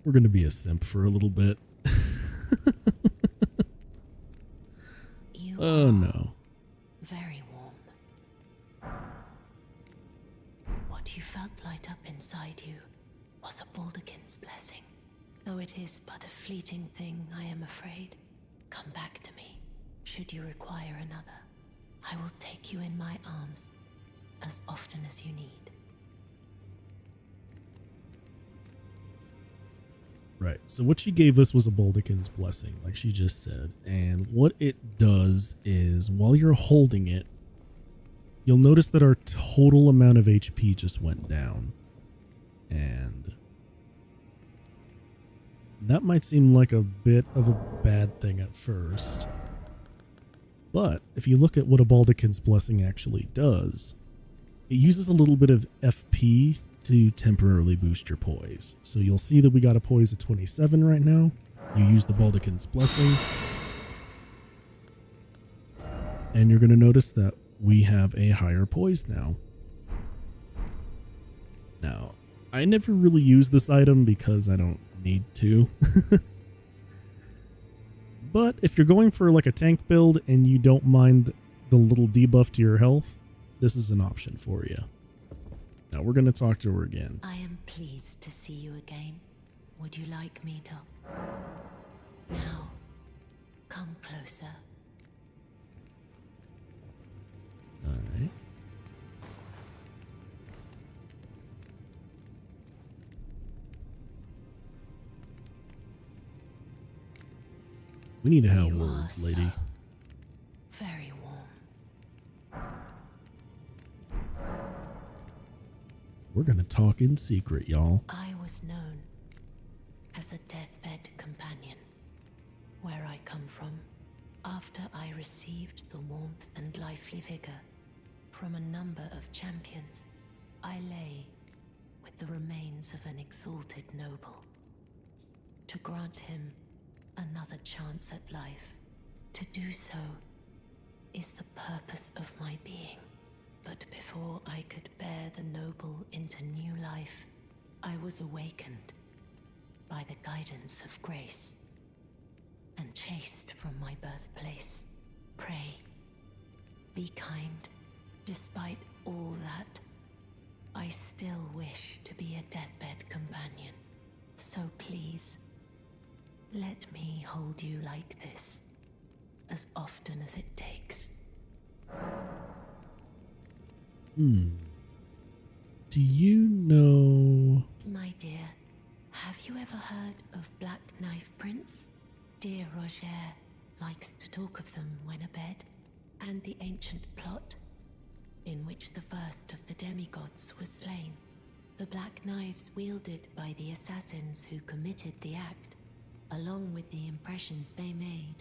We're going to be a simp for a little bit. Oh, no. Very warm. What you felt light up inside you was a Baldakin's blessing. Though it is but a fleeting thing, I am afraid. Come back to me, should you require another. I will take you in my arms as often as you need. Right, so what she gave us was a Baldakin's blessing, like she just said. And what it does is, while you're holding it, you'll notice that our total amount of HP just went down. And that might seem like a bit of a bad thing at first. But if you look at what a Baldakin's blessing actually does, it uses a little bit of FP to temporarily boost your poise. So you'll see that we got a poise of 27 right now. You use the Baldakin's blessing, and you're going to notice that we have a higher poise now. Now, I never really use this item because I don't need to. But if you're going for like a tank build and you don't mind the little debuff to your health, this is an option for you. Now we're going to talk to her again. I am pleased to see you again. Would you like me to? Now, come closer. All right. We need to have words, lady. Very warm. We're going to talk in secret, y'all. I was known as a deathbed companion. Where I come from, after I received the warmth and lively vigor from a number of champions, I lay with the remains of an exalted noble. To grant him another chance at life, to do so is the purpose of my being. But before I could bear the noble into new life, I was awakened by the guidance of grace. and chased from my birthplace. Pray, be kind. Despite all that, I still wish to be a deathbed companion. So please, let me hold you like this, as often as it takes. Do you know... My dear, have you ever heard of Black Knife Prince? Dear Roger likes to talk of them when abed, and the ancient plot in which the first of the demigods was slain. The black knives wielded by the assassins who committed the act, along with the impressions they made,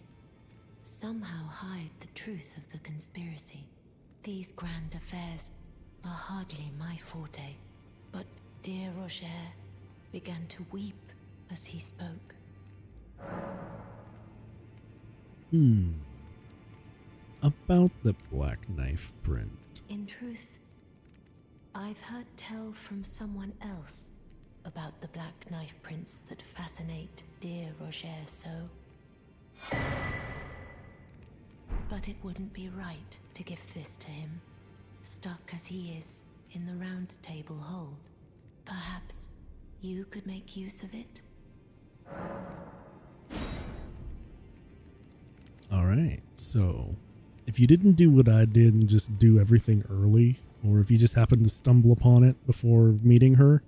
somehow hide the truth of the conspiracy. These grand affairs are hardly my forte, but dear Roger began to weep as he spoke. About the Black Knife print. In truth, I've heard tell from someone else about the Black Knife prints that fascinate dear Roger so. But it wouldn't be right to give this to him, stuck as he is in the Round Table hold. Perhaps you could make use of it? Alright, so if you didn't do what I did and just do everything early, or if you just happened to stumble upon it before meeting her,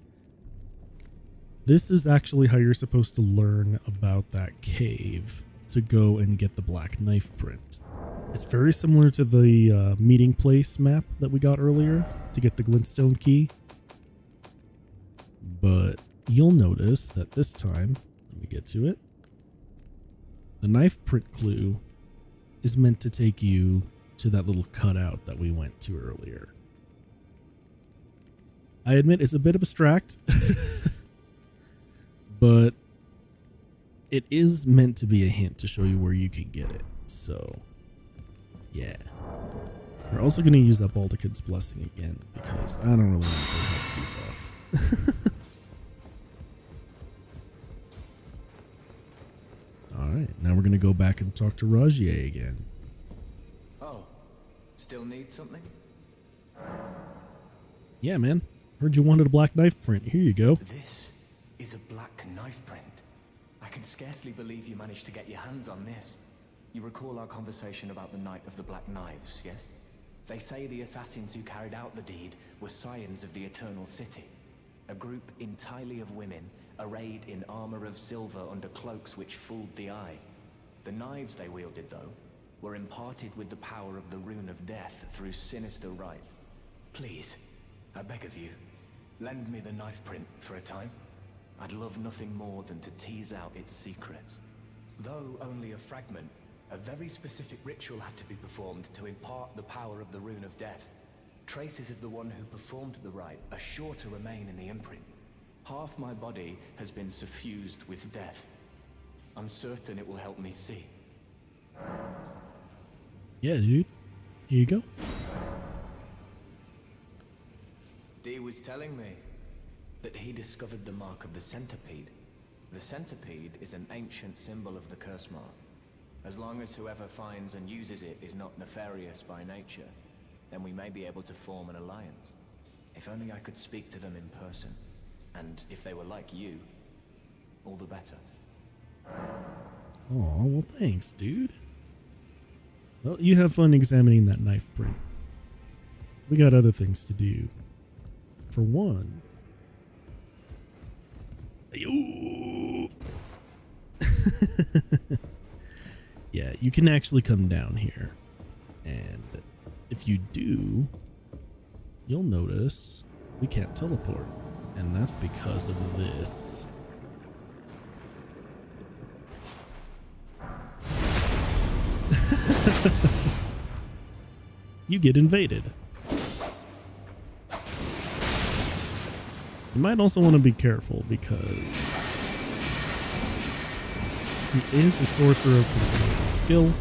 this is actually how you're supposed to learn about that cave to go and get the Black Knife print. It's very similar to the meeting place map that we got earlier to get the glintstone key, but you'll notice that this time, let me get to it, the knife print clue is meant to take you to that little cutout that we went to earlier. I admit it's a bit abstract, but it is meant to be a hint to show you where you can get it. So, yeah. We're also going to use that Baldican's Blessing again because I don't really want to have to debuff. Alright, now we're going to go back and talk to Rajier again. Oh, still need something? Yeah, man. Heard you wanted a black knife print. Here you go. This is a black knife print. I can scarcely believe you managed to get your hands on this. You recall our conversation about the Night of the Black Knives, yes? They say the assassins who carried out the deed were scions of the Eternal City. A group entirely of women, arrayed in armor of silver under cloaks which fooled the eye. The knives they wielded, though, were imparted with the power of the Rune of Death through sinister rite. Please, I beg of you, lend me the knife print for a time. I'd love nothing more than to tease out its secrets. Though only a fragment, a very specific ritual had to be performed to impart the power of the Rune of Death. Traces of the one who performed the rite are sure to remain in the imprint. Half my body has been suffused with death. I'm certain it will help me see. Yeah, dude. Here you go. Dee was telling me that he discovered the mark of the centipede. The centipede is an ancient symbol of the curse mark. As long as whoever finds and uses it is not nefarious by nature, then we may be able to form an alliance. If only I could speak to them in person. And if they were like you, all the better. Oh, well thanks, dude. Well, you have fun examining that knife print. We got other things to do. For one... Yeah, you can actually come down here. And if you do, you'll notice we can't teleport. And that's because of this. You get invaded. You might also want to be careful because he is a sorcerer of considerable skill,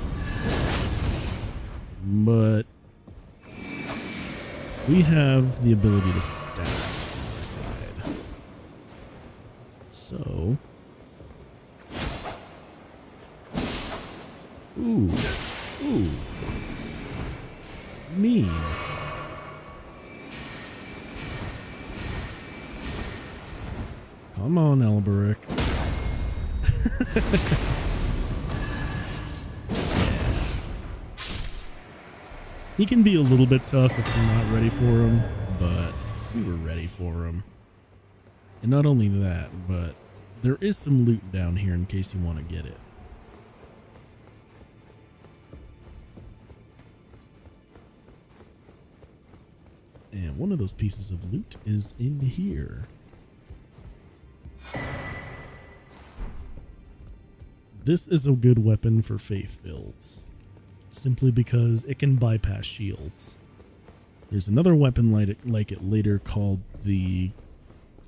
but we have the ability to stab on our side. So Ooh. Ooh. Mean. Come on, Elberic. He can be a little bit tough if you're not ready for him, but we were ready for him. And not only that, but there is some loot down here in case you want to get it. And one of those pieces of loot is in here. This is a good weapon for faith builds, simply because it can bypass shields. There's another weapon like it later called the,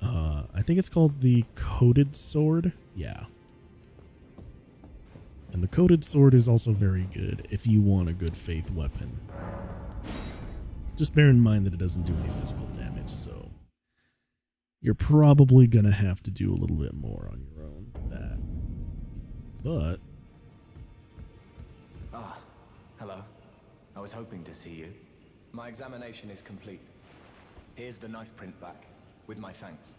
I think it's called the Coated Sword. Yeah. And the Coated Sword is also very good if you want a good faith weapon. Just bear in mind that it doesn't do any physical damage, so you're probably going to have to do a little bit more on your own with that. But... Ah, hello. I was hoping to see you. My examination is complete. Here's the knife print back, with my thanks.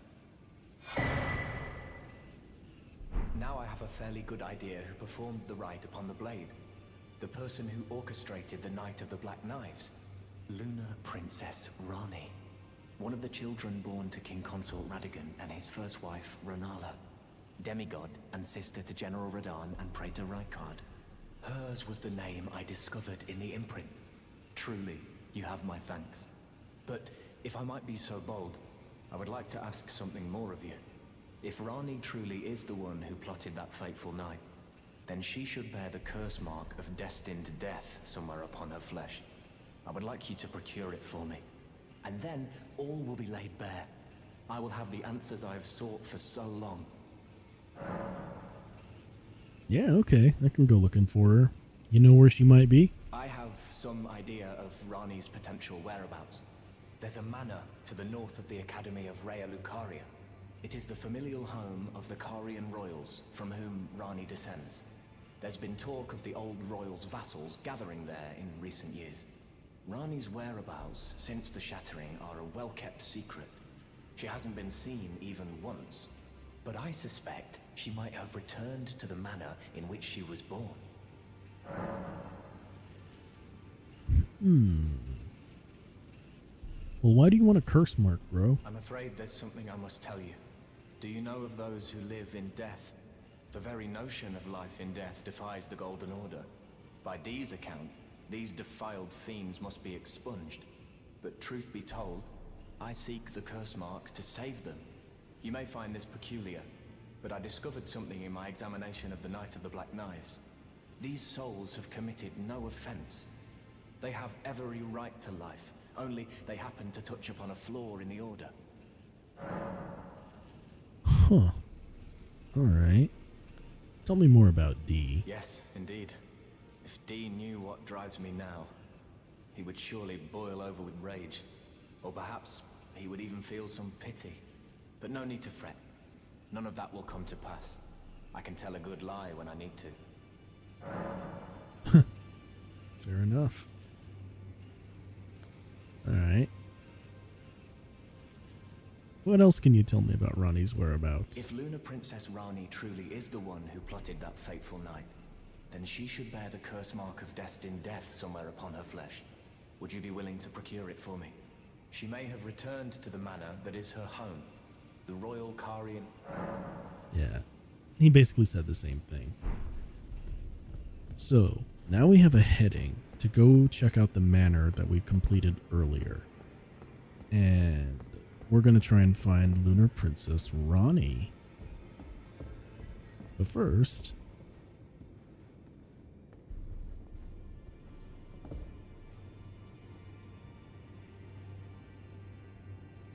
Now I have a fairly good idea who performed the rite upon the blade. The person who orchestrated the Night of the Black Knives. Lunar Princess Rani. One of the children born to King Consort Radigan and his first wife, Renala. Demigod and sister to General Radahn and Praetor Rykard. Hers was the name I discovered in the imprint. Truly, you have my thanks. But if I might be so bold, I would like to ask something more of you. If Rani truly is the one who plotted that fateful night, then she should bear the curse mark of destined death somewhere upon her flesh. I would like you to procure it for me. And then all will be laid bare. I will have the answers I have sought for so long. yeah, okay. I can go looking for her. You know where she might be? I have some idea of Rani's potential whereabouts. There's a manor to the north of the Academy of Rhea Lucaria. It is the familial home of the Carian royals from whom Rani descends. There's been talk of the old royals' vassals gathering there in recent years. Rani's whereabouts since the shattering are a well-kept secret. She hasn't been seen even once. But I suspect she might have returned to the manor in which she was born. Well, why do you want a curse mark, bro? I'm afraid there's something I must tell you. Do you know of those who live in death? The very notion of life in death defies the Golden Order. By Dee's account, these defiled fiends must be expunged. But truth be told, I seek the curse mark to save them. You may find this peculiar, but I discovered something in my examination of the Night of the Black Knives. These souls have committed no offense. They have every right to life, only they happen to touch upon a flaw in the order. Huh. Alright. Tell me more about Dee. Yes, indeed. If Dee knew what drives me now, he would surely boil over with rage. Or perhaps he would even feel some pity. But no need to fret. None of that will come to pass. I can tell a good lie when I need to. Fair enough. Alright. What else can you tell me about Rani's whereabouts? If Lunar Princess Rani truly is the one who plotted that fateful night, then she should bear the curse mark of destined death somewhere upon her flesh. Would you be willing to procure it for me? She may have returned to the manor that is her home, the Royal Carian. Yeah, he basically said the same thing. So, now we have a heading to go check out the manor that we completed earlier. And we're going to try and find Lunar Princess Rani. But first...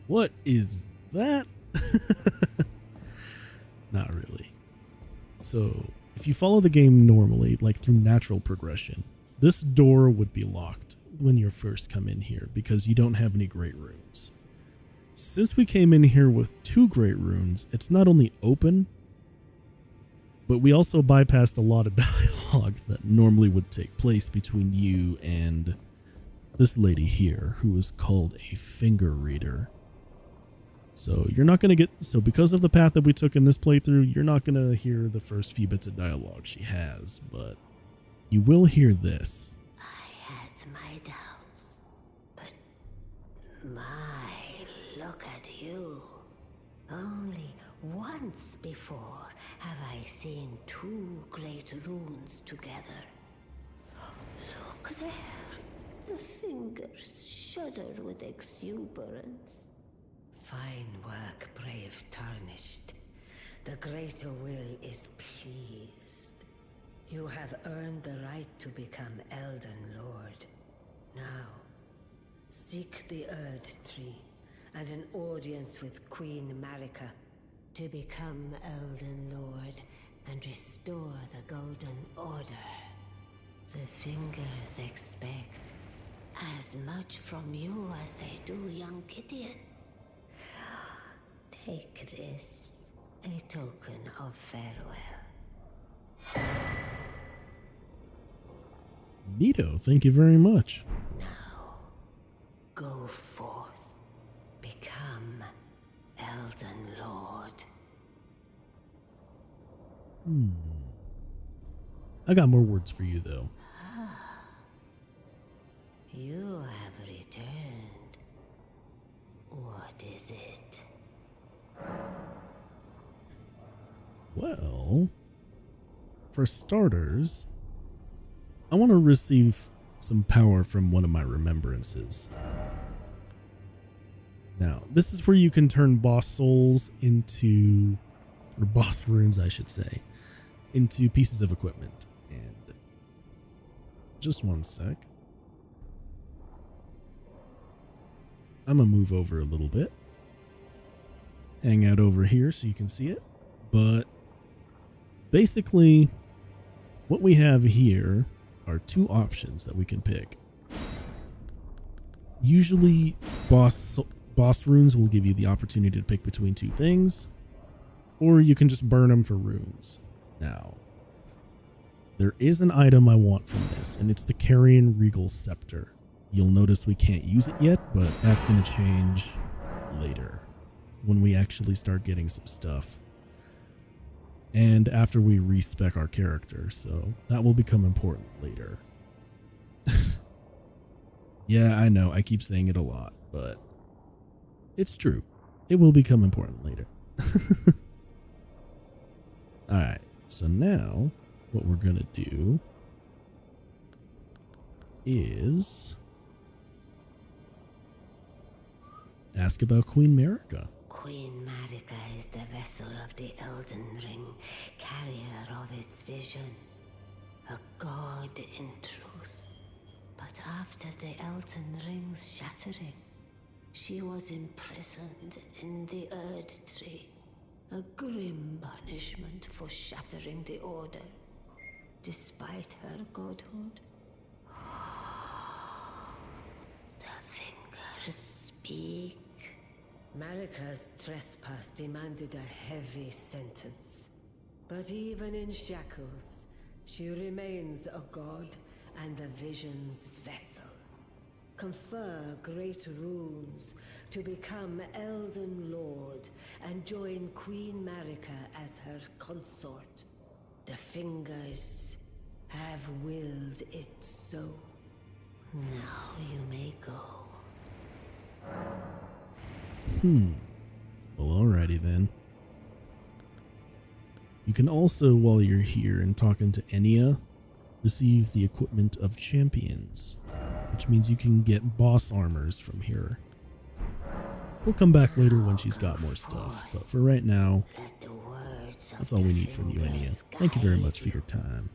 what is that? Not really. So, if you follow the game normally, like through natural progression, this door would be locked when you first come in here because you don't have any great runes. Since we came in here with 2 great runes, it's not only open, but we also bypassed a lot of dialogue. dialogue that normally would take place between you and this lady here, who is called a finger reader. So you're not going to get, so because of the path that we took in this playthrough, you're not going to hear the first few bits of dialogue she has, but you will hear this. I had my doubts, but look at you. Only once before have I seen two great runes together. Look there. The fingers shudder with exuberance. Fine work, brave Tarnished. The greater will is pleased. You have earned the right to become Elden Lord. Now, seek the Erd Tree and an audience with Queen Marika to become Elden Lord and restore the Golden Order. The fingers expect as much from you as they do young Gideon. Take this, a token of farewell. Neato, thank you very much. Now, go forth. Become Elden Lord. I got more words for you, though. You have returned. What is it? Well, for starters, I want to receive some power from one of my remembrances. Now, this is where you can turn boss souls into, or boss runes, I should say, into pieces of equipment. And just one sec. I'm going to move over a little bit. Hang out over here so you can see it. But basically, what we have here are two options that we can pick. Usually, boss runes will give you the opportunity to pick between two things, or you can just burn them for runes. Now, there is an item I want from this, and it's the Carrion Regal Scepter. You'll notice we can't use it yet, but that's going to change later when we actually start getting some stuff. And after we respec our character, so that will become important later. Yeah, I know, I keep saying it a lot, but it's true. It will become important later. Alright, so now what we're gonna do is ask about Queen Marika. Queen Marika is the vessel of the Elden Ring, carrier of its vision. A god in truth. But after the Elden Ring's shattering, she was imprisoned in the Erd Tree. A grim punishment for shattering the Order, despite her godhood. The fingers speak. Marika's trespass demanded a heavy sentence. But even in shackles, she remains a god and the vision's vessel. Confer great runes to become Elden Lord and join Queen Marika as her consort. The fingers have willed it so. Now you may go. Well, alrighty then. You can also, while you're here and talking to Enya, receive the equipment of champions, which means you can get boss armors from here. We'll come back later when she's got more stuff, but for right now, that's all we need from you, Enya. Thank you very much for your time.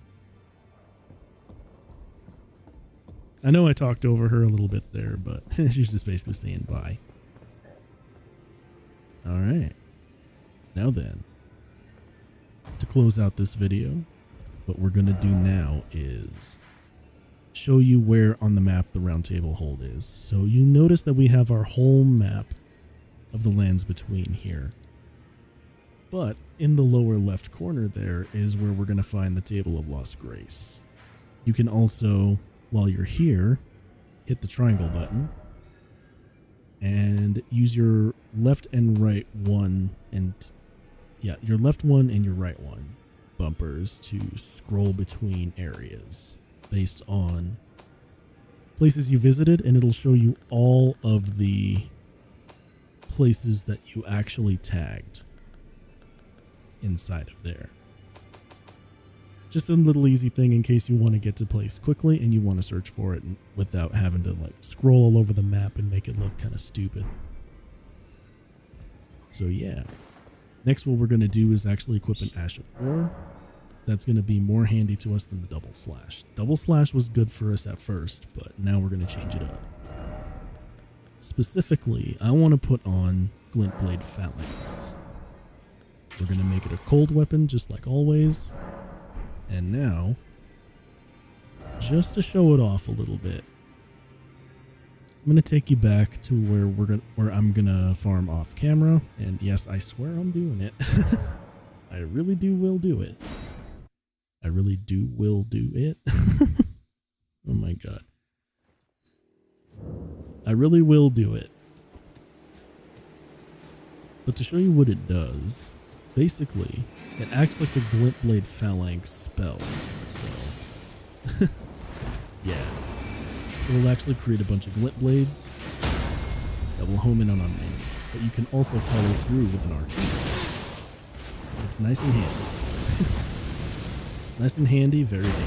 I know I talked over her a little bit there, but she's just basically saying bye. Alright, now then, to close out this video, what we're going to do now is show you where on the map the Round Table Hold is. So you notice that we have our whole map of the lands between here. But in the lower left corner there is where we're going to find the Table of Lost Grace. You can also, while you're here, hit the triangle button and use your left and right one and your left one and your right one bumpers to scroll between areas based on places you visited, and it'll show you all of the places that you actually tagged inside of there. Just a little easy thing in case you want to get to place quickly and you want to search for it without having to like scroll all over the map and make it look kind of stupid. So yeah. Next, what we're going to do is actually equip an Ash of War. That's going to be more handy to us than the double slash. Double slash was good for us at first, but now we're going to change it up. Specifically, I want to put on Glintblade Phalanx. We're going to make it a cold weapon just like always. And now, just to show it off a little bit, I'm going to take you back to where I'm going to farm off camera. And yes, I swear I'm doing it. I really will do it. I really will do it. Oh my god. I really will do it. But to show you what it does, basically, it acts like the Glintblade Phalanx spell. So, yeah. It'll actually create a bunch of glint blades that will home in on enemy, but you can also follow through with an R2. It's nice and handy. Nice and handy, very dandy.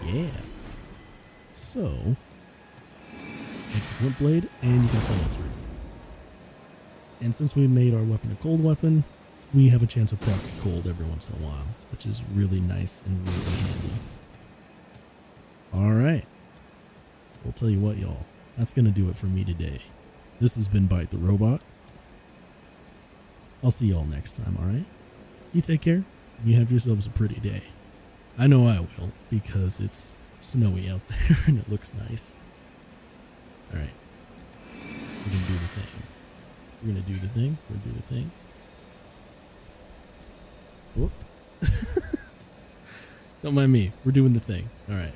Yeah. So, it's a glint blade, and you can follow through. And since we made our weapon a cold weapon, we have a chance of proc cold every once in a while, which is really nice and really handy. Alright. We'll tell you what, y'all. That's going to do it for me today. This has been Byte the Robot. I'll see y'all next time, alright? You take care. You have yourselves a pretty day. I know I will, because it's snowy out there and it looks nice. Alright. We're going to do the thing. We're going to do the thing. We're going to do the thing. Whoop. Don't mind me. We're doing the thing. All right.